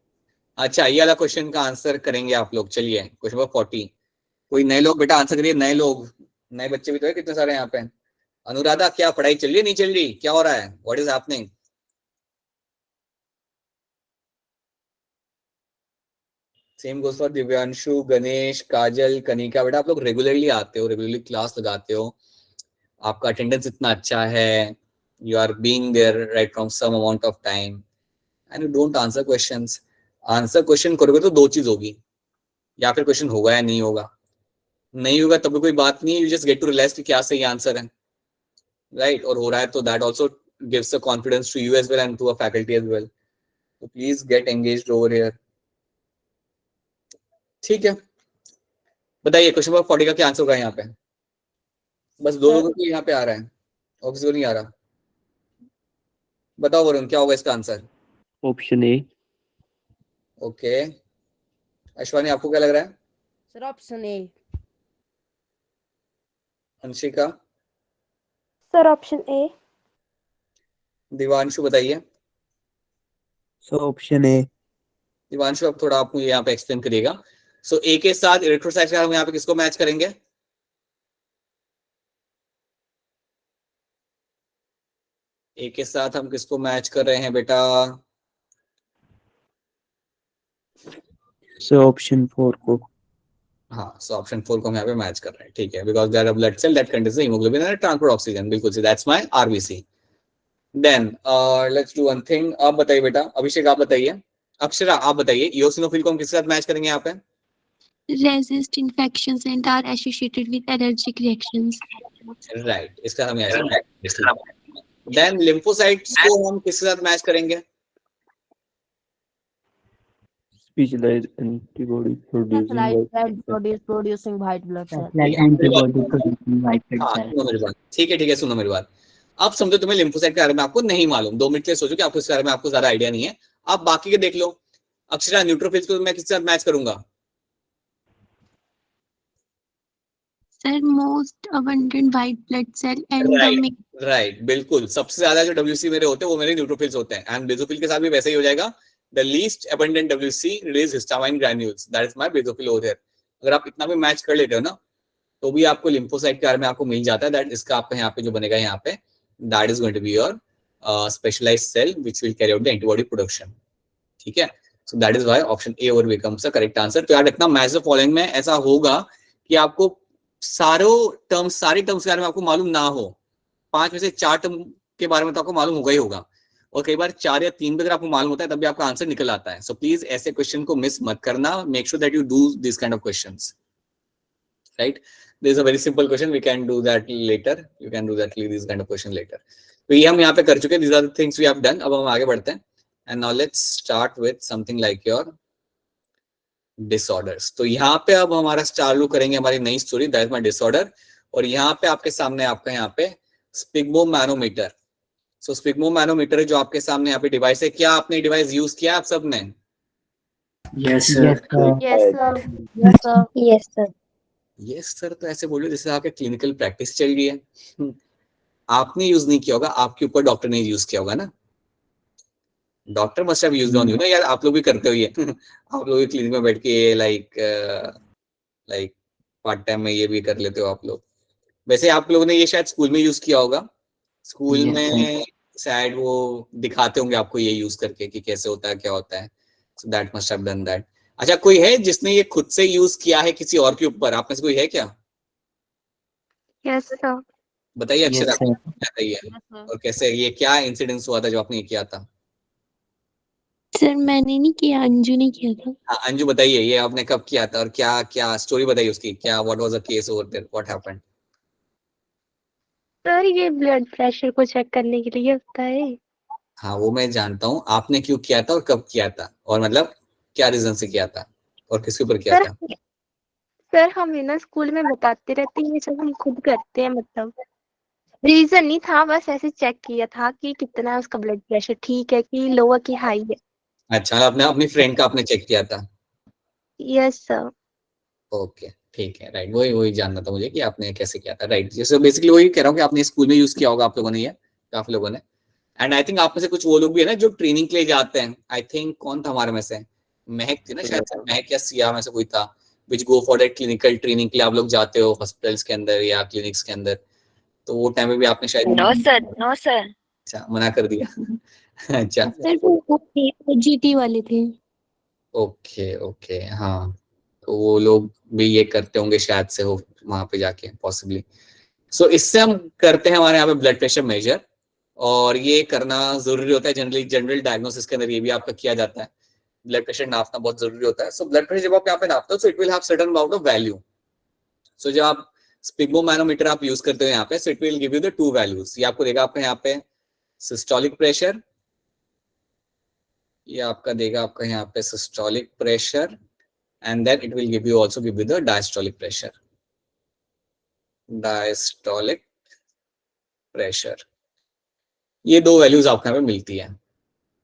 अच्छा ये वाला क्वेश्चन का आंसर करेंगे आप लोग। चलिए क्वेश्चन नंबर 40। कोई नए लोग बेटा आंसर करिए, नए लोग, नए बच्चे भी तो है कितने सारे यहाँ पे। अनुराधा क्या पढ़ाई चल रही है, नहीं चल रही, क्या हो रहा है, what is happening? Same goes for Divyanshu, Ganesh, Kajal, Kanika. बेटा आप लोग रेगुलरली आते हो, रेगुलरली क्लास लगाते हो, आपका अटेंडेंस इतना अच्छा है, you are being there right from some amount of time and you don't answer questions. Answer question करोगे तो दो चीज होगी, या फिर क्वेश्चन होगा या नहीं होगा। नहीं होगा तब भी कोई बात नहीं, you just get to realise कि क्या सही आंसर है, राइट। और हो रहा है तो that also gives a confidence to you as well and to a faculty as well. तो please get engaged over here. ठीक है, बताइए क्वेश्चन नंबर 40 का क्या आंसर होगा यहाँ पे? बस दो लोगों को यहाँ पे आ रहा है और किसी को नहीं आ रहा। बताओ वरुण, क्या होगा इसका answer? Option A. Okay, Ashwani आपको क्या लग रहा है? Sir option A. Anshika? Sir option A. Divanshu बताइए। So option A. दिवांशु अब थोड़ा आप मुझे यहाँ पे एक्सप्लेन करिएगा। सो ए के साथ इलेक्ट्रोसाइट हम यहाँ पे किसको मैच करेंगे? ए के साथ हम किसको मैच कर रहे हैं बेटा? सो ऑप्शन 4 को। हाँ, सो ऑप्शन 4 को हम यहाँ पे मैच कर रहे हैं, ठीक है, because there are blood cell that contains the haemoglobin and transport oxygen. बिल्कुल सही, that's my RBC. Then let's do one thing. आप बताइए बेटा, अभिषेक आप बताइए, अक्षरा आप बताइए, इओसिनोफिल को हम किसके साथ मैच करेंगे यहाँ पे? resist infections and are associated with allergic reactions. Right, इसका हम यहाँ से। देन लिम्फोसाइट्स को हम किसके साथ मैच करेंगे? Specialised antibody producing white blood cell. Antibody producing white blood हाँ, सेल। सुनो मेरी बात, ठीक है, सुनो मेरी बात। अब समझो तुम्हें लिम्फोसाइट के बारे में आपको नहीं मालूम, 2 मिनट के लिए सोचो कि आपको इसके बारे में आपको ज्यादा आइडिया नहीं है, आप बाकी के देख लो। अक्षरा, न्यूट्रोफिल्स को मैं किसके साथ मैच करूंगा? Sir, most abundant white blood cell and the main right, बिल्कुल, सबसे ज्यादा जो डब्ल्यूसी मेरे होते हैं वो मेरे न्यूट्रोफिल्स होते हैं, एंड बेसोफिल के साथ भी वैसे ही हो जाएगा। The least abundant WC release histamine granules, that is my basophil over here. अगर आप इतना भी मैच कर लेते हो ना, तो भी आपको लिम्फोसाइट के बारे में आपको मिल जाता है। दैट इसका आपका यहाँ पे जो बनेगा यहाँ पे, that is going to be your specialised cell which will carry out the antibody production, ठीक है। So that is why option A और बिकम्स द करेक्ट आंसर। तो याद रखना, मैच द फॉलोइंग में ऐसा होगा कि आपको सारे टर्म्स के बारे में आपको मालूम ना हो, 5 में से 4 टर्म के बारे में तो आपको मालूम होगा ही होगा, और कई बार 4 या 3 भी अगर आपको मालूम होता है तब भी आपका आंसर निकल आता है। सो प्लीज ऐसे क्वेश्चन को मिस मत करना, make sure that you do this kind of questions, right. There is a very simple question, we can do that later, you can do that this kind of question later. तो ये हम यहाँ पे कर चुके हैं, these are the things we have done। अब हम आगे बढ़ते हैं, and now let's start with something like your disorders। तो यहाँ पे अब हमारा चालू करेंगे हमारी नई story, that is my disorder. और यहाँ पे आपके सामने आपका यहाँ पे स्पिग्मोमैनोमीटर। सो स्पिग्मोमैनोमीटर जो आपके सामने यहाँ पे डिवाइस है, क्या आपने डिवाइस यूज किया आप सब ने? Yes sir. Yes sir. Yes sir. Yes sir. Yes sir तो ऐसे बोलो जैसे आपके क्लिनिकल प्रैक्टिस चल रही है। आपने यूज नहीं किया होगा, आपके ऊपर डॉक्टर ने यूज किया होगा ना, doctor must have used on you ना यार। आप लोग भी करते हो ये आप लोग भी क्लिनिक में बैठ के लाइक पार्ट टाइम में ये भी कर लेते हो आप लोग। वैसे आप लोगों ने ये शायद स्कूल में यूज किया होगा, स्कूल Yes, में शायद वो दिखाते होंगे आपको ये यूज करके कि कैसे होता है क्या होता है। So that must have done that. अच्छा, कोई है जिसने ये खुद से यूज किया है किसी और के ऊपर? आप में से कोई है क्या? Yes sir. बताइए अक्षरा, Yes, sir. बताइए। और कैसे, ये क्या इंसिडेंस हुआ था जो आपने ये किया था? सर मैंने नहीं किया, अंजू ने किया था। हाँ, अंजू बताइए ये आपने कब किया था और क्या क्या स्टोरी बताइए उसकी, क्या what was the case over there, what happened? Sir ये ब्लड प्रेशर को चेक करने के लिए होता है। हाँ वो मैं जानता हूँ, आपने क्यों किया था और कब किया था, और मतलब क्या रीजन से किया था और किसके ऊपर किया सर था? सर हमें ना स्कूल में बताते रहते हैं, ये सब हम खुद करते हैं, मतलब रीजन नहीं था, बस ऐसे चेक किया था कि कितना है उसका ब्लड प्रेशर, ठीक है कि लो है कि हाई है। अच्छा, आपने अपनी फ्रेंड का आपने चेक किया था? Yes sir. ओके ठीक है, राइट, वही जानना था मुझे कि आपने कैसे किया था, राइट। जैसे बेसिकली वही कह रहा हूँ कि आपने स्कूल में यूज किया होगा आप लोगों ने, ये काफी लोगों ने। एंड आई थिंक आप में से कुछ वो लोग भी है ना जो ट्रेनिंग के लिए जाते हैं। आई थिंक कौन था हमारे में से, महक थी ना शायद, महक या सिया में से कोई था, which go for that clinical training के लिए आप लोग जाते हो हॉस्पिटल्स के अंदर या क्लिनिक्स के अंदर। तो वो टाइम में भी आपने शायद नो सर। अच्छा मना कर दिया अच्छा सर वो जीटी वाले थे। ओके ओके, हाँ, तो वो लोग भी ये करते होंगे शायद से, हो वहां पे जाके पॉसिबली। सो इससे हम करते हैं हमारे यहाँ पे ब्लड प्रेशर मेजर, और ये करना जरूरी होता है जनरली, जनरल डायग्नोसिस के अंदर ये भी आपका किया जाता है। ब्लड प्रेशर नापना बहुत जरूरी होता है। सो ब्लड प्रेशर जब आप यहाँ पे नापते हो, so it will have certain amount of value. So जब आप स्पिग्मोमैनोमीटर आप यूज करते हो यहाँ पे, so it will give you the two values. ये आपको देगा आपका यहाँ पे सिस्टोलिक प्रेशर, ये आपका देगा आपका यहाँ पे systolic pressure, and then it will give you also give you the diastolic pressure, diastolic pressure। ये दो वैल्यूज आपको यहाँ पे मिलती है।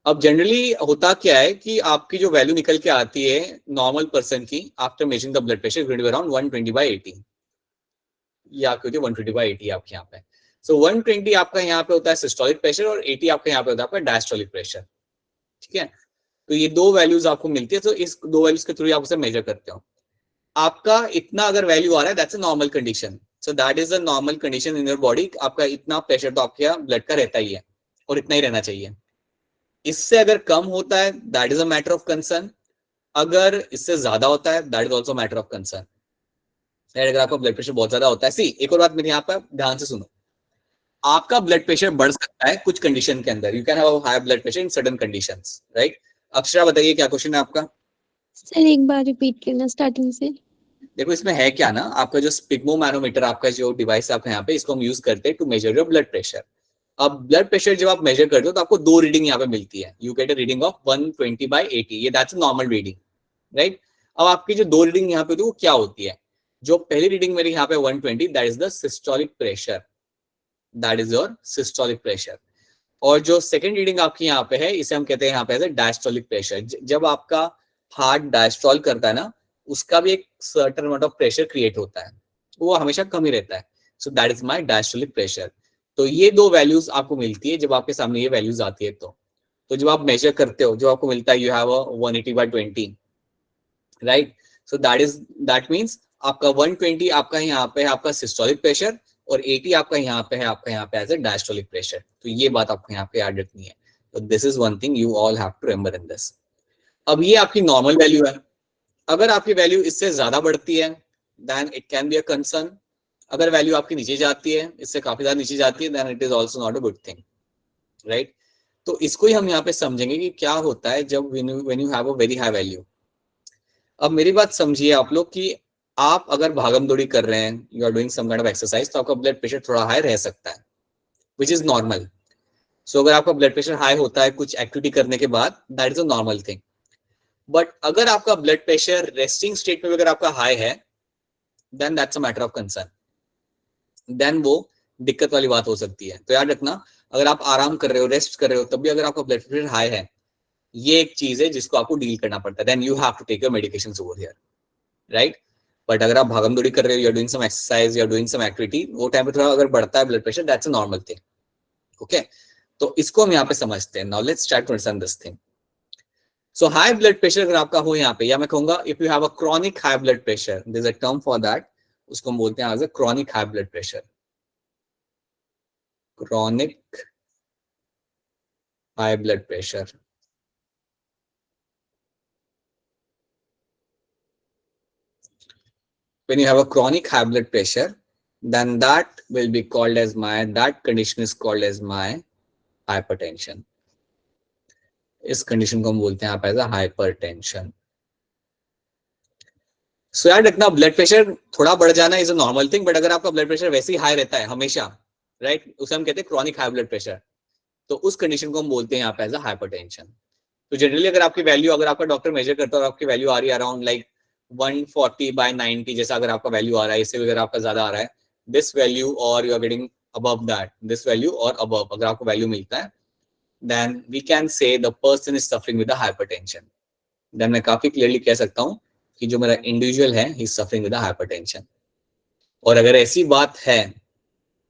अब जनरली होता क्या है कि आपकी जो वैल्यू निकल के आती है नॉर्मल पर्सन की after measuring the blood pressure around 120/80, ये आपकी होती है 120/80 आपके यहाँ पे। सो 120 आपका यहाँ पे होता है सिस्टोलिक प्रेशर, और 80 आपका यहाँ पे होता है आपका डायस्टोलिक प्रेशर। ठीक है, तो ये दो वैल्यूज आपको मिलती है। तो इस दो वैल्यूज के थ्रू आप उसे मेजर करते हो। आपका इतना अगर वैल्यू आ रहा है, that's a normal condition. So that is a normal condition in your body. आपका इतना प्रेशर तो आपके ब्लड का रहता ही है, और इतना ही रहना चाहिए। इससे अगर कम होता है, that is a matter of concern. अगर इससे ज्यादा होता है, that is also matter of concern. अगर आपका ब्लड प्रेशर बहुत ज्यादा होता है, सी एक और बात मेरे यहाँ पर ध्यान से सुनो, आपका ब्लड प्रेशर बढ़ सकता है कुछ कंडीशन के अंदर। You can have high blood pressure in certain conditions, right. Akshara बताइए क्या क्वेश्चन है आपका। सर एक बार रिपीट करना स्टार्टिंग से। देखो इसमें है क्या ना, आपका जो स्पिग्मोमैनोमीटर आपका जो डिवाइस आपका यहाँ पे, इसको हम यूज करते हैं to measure your blood pressure. अब ब्लड प्रेशर जब आप मेजर करते हो तो आपको दो रीडिंग यहाँ पे मिलती है। You get a reading of 120/80, ये दैट्स नॉर्मल रीडिंग, राइट। अब आपकी जो दो रीडिंग यहाँ पे होती है वो क्या होती है। जो पहली रीडिंग मेरी यहाँ पे 120, that is the systolic pressure, that is your systolic pressure. और जो सेकंड रीडिंग आपकी यहाँ पे है, इसे हम कहते हैं यहाँ पे डायस्टोलिक प्रेशर। जब आपका हार्ट डायस्टोल करता है ना, उसका भी एक certain amount of pressure create होता है, वो हमेशा कम ही रहता है। So that is my diastolic pressure. तो ये दो वैल्यूज आपको मिलती है जब आपके सामने ये वैल्यूज आती है। तो जब आप मेजर करते हो, जो आपको मिलता है you have 180/20, right. So that means आपका 120 आपका यहाँ पे है आपका सिस्टोलिक प्रेशर, और 80 आपका यहाँ पे है आपका यहाँ पे एज अ डायस्टोलिक प्रेशर। तो ये बात आपको यहाँ पे याद रखनी है। तो this is one thing you all have to remember in this. अब ये आपकी नॉर्मल वैल्यू है। अगर आपकी वैल्यू इससे ज्यादा बढ़ती है, then it can be a concern. अगर वैल्यू आपकी नीचे जाती है, इससे काफी ज्यादा नीचे जाती है, then it is also not a good thing, right. तो इसको ही हम यहाँ पे समझेंगे कि क्या होता है जब when you have a very high value. अब मेरी बात समझिए आप लोग कि आप अगर भागम दौड़ी कर रहे हैं, you are doing some kind of exercise, तो आपका ब्लड प्रेशर थोड़ा हाई रह सकता है, विच इज नॉर्मल। सो अगर आपका ब्लड प्रेशर हाई होता है कुछ एक्टिविटी करने के बाद, that is a normal thing. But अगर आपका ब्लड प्रेशर रेस्टिंग स्टेट में अगर आपका हाई है, then that's a matter of concern. देन वो दिक्कत वाली बात हो सकती है। तो याद रखना, अगर आप आराम कर रहे हो, रेस्ट कर रहे हो, तब भी अगर आपका ब्लड प्रेशर हाई है, ये एक चीज है जिसको आपको डील करना पड़ता है। Then you have to take your medications over here, right. But अगर आप भागम दौड़ी कर रहे हो, you are doing some exercise, you are doing some activity, वो टाइम पे थोड़ा अगर बढ़ता है blood pressure, that's a normal thing, okay. तो इसको हम यहाँ पे समझते हैं। Now let's start to understand this thing. So high blood pressure अगर आपका हो यहाँ पे, या मैं कहूंगा if you have a chronic high blood pressure, there is a term for that, उसको हम बोलते हैं as a chronic high blood pressure. Chronic high blood pressure. When you have a chronic high blood pressure, then that will be called as that condition is called as hypertension. इस condition को हम बोलते हैं आप as a hypertension. सो याद रखना, blood pressure थोड़ा बढ़ जाना is a normal thing, but अगर आपका ब्लड प्रेशर वैसे ही हाई रहता है हमेशा, राइट, उसे हम कहते हैं क्रॉनिक हाई ब्लड प्रेशर। तो उस कंडीशन को हम बोलते हैं यहाँ पे एज अ हाइपरटेंशन। तो जनरली अगर आपकी वैल्यू, अगर आपका डॉक्टर मेजर करता है और आपकी वैल्यू आ रही है अराउंड लाइक 140/90, जैसा अगर आपका वैल्यू आ रहा है, इससे अगर आपका ज्यादा आ रहा है, दिस वैल्यू, और you are getting above that, this value और अबव अगर आपको वैल्यू मिलता है, then we can say the person is suffering with a hypertension. Then मैं काफी क्लियरली कह सकता हूँ कि जो मेरा इंडिविजुअल है, he is suffering with a hypertension. और अगर ऐसी बात है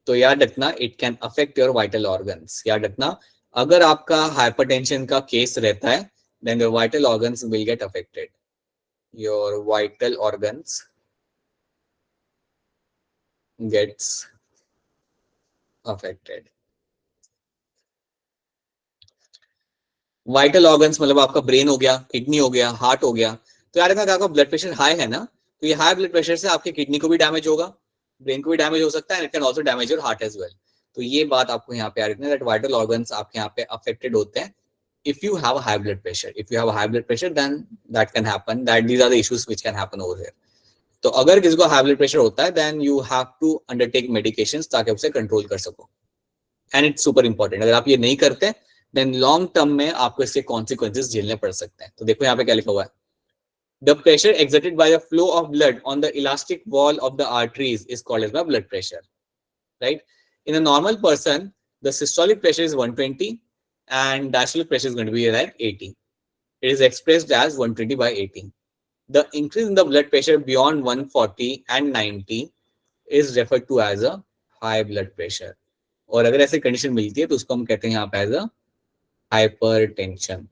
तो याद रखना, it can affect your vital organs. याद रखना, अगर आपका hypertension का केस रहता है, then your vital organs will get affected. Your vital organs gets affected. Vital organs मतलब आपका ब्रेन हो गया, किडनी हो गया, हार्ट हो गया। तो यार अगर आपका ब्लड प्रेशर हाई है ना, तो ये हाई ब्लड प्रेशर से आपके किडनी को भी डैमेज होगा, ब्रेन को भी डैमेज हो सकता है, it can also damage your heart as well. तो ये बात आपको यहाँ पे आ रही है दैट वाइटल ऑर्गन्स आपके यहाँ पे अफेक्टेड होते हैं if you have a high blood pressure. If you have a high blood pressure, then that can happen. That these are the issues which can happen over here. तो अगर किसी को high blood pressure होता है then you have to undertake medications ताकि उसे control कर सको। And it's super important. अगर आप ये नहीं करते then long term में आपको इसके consequences झेलने पड़ सकते हैं। तो देखो यहाँ पे क्या लिखा हुआ है, the pressure exerted by the flow of blood on the elastic wall of the arteries is called as blood pressure, right? In a normal person, the systolic pressure is 120 and diastolic pressure is going to be like 80. It is expressed as 120 by 80. The increase in the blood pressure beyond 140 and 90 is referred to as a high blood pressure. और अगर ऐसी condition मिलती है तो उसको हम कहते हैं यहाँ पे एज अ हाइपरटेंशन,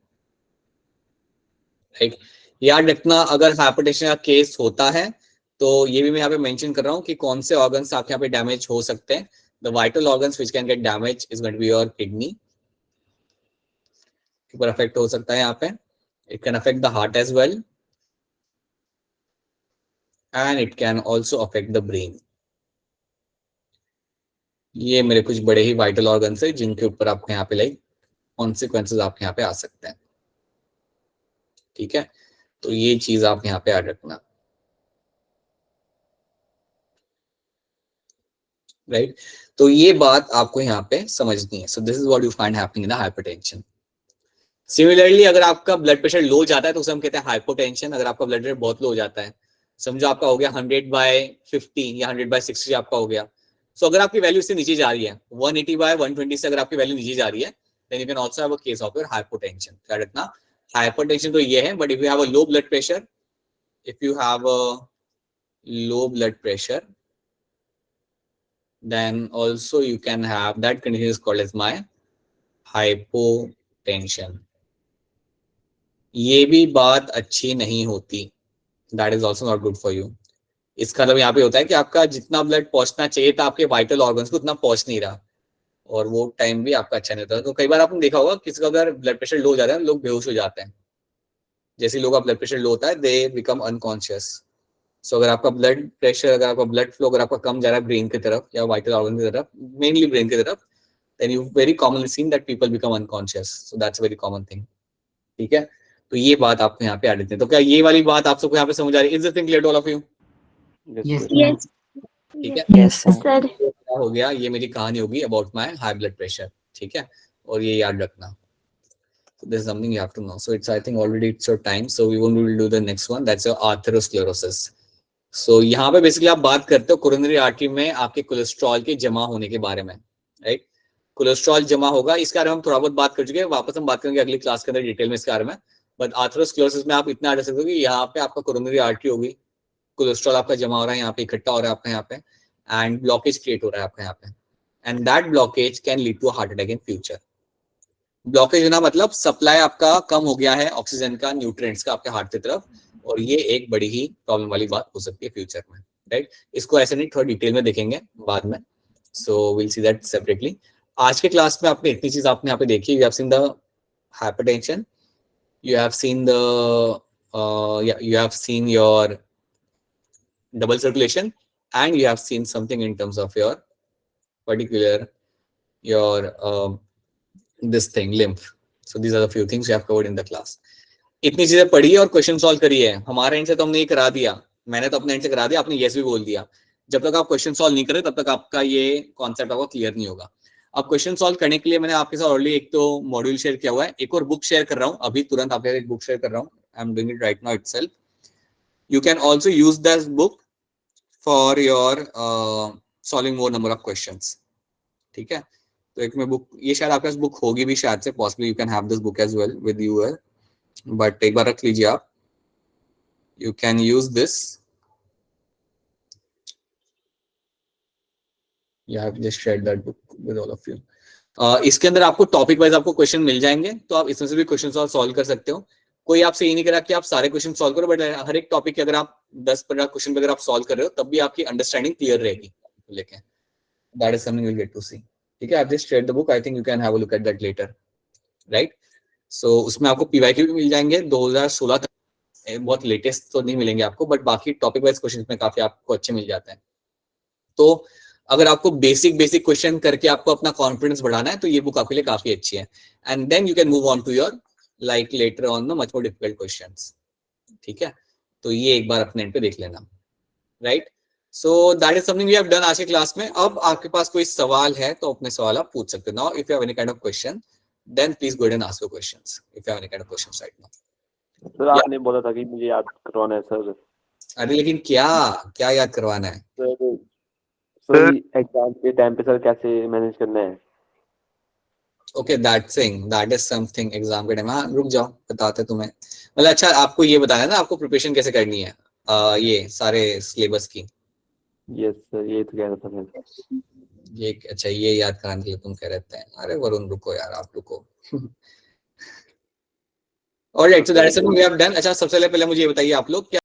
राइट? याद रखना अगर हाइपरटेंशन का केस होता है तो ये भी मैं यहाँ पे मेंशन कर रहा हूँ कि कौन से ऑर्गन्स आपके यहाँ पे डैमेज हो सकते हैं। The vital organs which can get damage is going to be your kidney, ऊपर अफेक्ट हो सकता है यहाँ पे, it can affect the heart as well and it can also affect the brain. ये मेरे कुछ बड़े ही वाइटल ऑर्गन्स है जिनके ऊपर आपको यहाँ पे लाइक कॉन्सिक्वेंसेस आपके यहाँ पे आ सकते हैं, ठीक है? तो ये चीज आप यहाँ पे याद रखना, राइट? तो ये बात आपको यहाँ पे समझनी है। So this is what you find happening in the hypertension. Similarly अगर आपका ब्लड प्रेशर लो जाता है तो उसे हम कहते हैं हाइपोटेंशन। अगर आपका ब्लड प्रेशर बहुत लो हो जाता है, समझो आपका हो गया 100/50 या 100/60 आपका हो गया, सो अगर आपकी वैल्यू इससे नीचे जा रही है 180/120 से अगर आपकी वैल्यू नीचे जा रही है then you can also have a case of your hypotension. क्या रखना, हाइपरटेंशन तो ये है, but if you have a low blood pressure, if you have a low blood pressure then also you can have that condition is called as my hypotension. ये भी बात अच्छी नहीं होती, that is also not good for you. इसका मतलब यहाँ पे होता है कि आपका जितना ब्लड पहुंचना चाहिए था आपके वाइटल ऑर्गन्स को उतना पहुंच नहीं रहा और वो टाइम भी आपका अच्छा नहीं होता। तो कई बार आपने देखा होगा किसी का अगर ब्लड प्रेशर लो हो जाता है लोग बेहोश हो जाते हैं, जैसे लोगों का ब्लड प्रेशर लो होता है दे बिकम अनकॉन्शियस। सो अगर आपका ब्लड प्रेशर, अगर आपका ब्लड फ्लो अगर आपका कम जा रहा है ब्रेन की तरफ या वाइटल ऑर्गन की तरफ, मेनली ब्रेन की तरफ, then you very commonly seen that people become unconscious. So that's very common thing, ठीक है? तो ये बात आपको यहाँ पे आ देते हैं। तो क्या ये वाली बात आप सबको यहाँ पे समझ आ रही है? Is this thing clear to all of you? Yes, Yes. ठीक है, yes, sir. सर क्या हो गया, ये मेरी कहानी होगी about my high blood pressure, ठीक है? और ये याद रखना। So there's something you have to know. So it's, I think already it's your time. So we will do the next one. That's your atherosclerosis. So यहाँ पे basically आप बात करते हो कोरोनरी आर्टरी में आपके कोलेस्ट्रॉल के जमा होने के बारे में, राइट? कोलेस्ट्रॉल जमा होगा, इसके बारे में हम थोड़ा बहुत बात कर चुके हैं, वापस हम बात करेंगे अगली क्लास के अंदर डिटेल में इसके बारे में। बट आथेरोस्क्लेरोसिस में आप इतना रख सकते हो कि यहाँ पे आपका कोरोनरी आर्टरी होगी, कोलेस्ट्रॉल आपका जमा हो रहा है यहाँ पे, इकट्ठा हो रहा है आपका यहाँ पे, एंड ब्लॉकेज क्रिएट हो रहा है आपका यहाँ पे, and that blockage can lead to heart attack in future. Blockage होना मतलब सप्लाई आपका कम हो गया है ऑक्सीजन का, न्यूट्रिएंट्स का आपके हार्ट की तरफ, और ये एक बड़ी ही प्रॉब्लम वाली बात हो सकती है फ्यूचर में, राइट? इसको ऐसे नहीं, थोड़ा डिटेल में देखेंगे बाद में, so will see that separately. आज के क्लास में आपने इतनी चीज आपने यहाँ पे देखी, you have seen the hypertension, you have seen the you have seen your double circulation, and you have seen something in terms of your particular your this thing lymph. So these are the few things you have covered in the class. इतनी चीजें पढ़ी है और question solve करी है, हमारे and से तो हमने ये करा दिया, मैंने तो अपने एंड से करा दिया, आपने यस भी बोल दिया। जब तक आप क्वेश्चन सॉल्व नहीं करें तब तक आपका ये कॉन्सेप्ट आपको क्लियर नहीं होगा। अब क्वेश्चन सॉल्व करने के लिए मैंने आपके साथ ऑलरेडी एक तो मॉड्यूल शेयर किया हुआ है, एक और बुक शेयर कर रहा हूँ अभी तुरंत, आपके एक बुक शेयर कर रहा हूँ, I am doing it right now itself. You can also use this book for your solving more number of questions, ठीक है? तो एक में बुक, ये शायद आपके पास बुक होगी भी शायद से, possibly you can have this book as well with you, but एक बार रख लीजिए आप, you can use this, you have just shared that book with all of you. इसके अंदर आपको टॉपिक वाइज आपको क्वेश्चन मिल जाएंगे, तो आप इसमें से भी क्वेश्चन सॉल्व कर सकते हो। कोई आपसे ये नहीं करा कि आप सारे क्वेश्चन सॉल्व करो, बट हर एक टॉपिक के अगर आप 10-15 क्वेश्चन पे अगर आप सॉल्व कर रहे हो तब भी आपकी अंडरस्टैंडिंग क्लियर रहेगी लेके, that is something you will get to see, ठीक है? I just shared the book, I think you can have a look at that later, right? So उसमें आपको पीवाईक्यू भी मिल जाएंगे 2016 तक, बहुत लेटेस्ट तो नहीं मिलेंगे आपको, बट बाकी टॉपिक वाइज क्वेश्चन में काफी आपको अच्छे मिल जाते हैं। तो अगर आपको बेसिक क्वेश्चन करके आपको अपना कॉन्फिडेंस बढ़ाना है तो ये बुक आपके लिए काफी अच्छी है, and then you can move on to your like later on the much more difficult questions. ठीक है, तो ये एक बार अपने एंड पे देख लेना, right. So that is something we have done आज के क्लास में। अब आपके पास कोई सवाल है तो अपने सवाल आप पूछ सकते हो। Now if you have any kind of question then please go and ask your questions if you have any kind of questions right now. Sir आपने बोला था कि मुझे याद करवाना है सर। अरे लेकिन क्या याद करवाना है? सर एग्जाम के टाइम पे सर कैसे मैनेज करना है? Okay that is something exam के टाइम। हाँ रुक जाओ, बताते तुम्हें। मतलब अच्छा आपको ये बताना है ना आपको प्रिपरेशन कैसे करनी है ये सारे सिलेबस की। यस सर, ये तो कह रहा था मैं। ये अच्छा ये याद कराने के लिए तुम कह रहे थे। अरे वरुण रुको यार, आप रुको। Alright, so that is something we have done. अच्छा सबसे पहले मुझे ये बताइए आप लोग क्या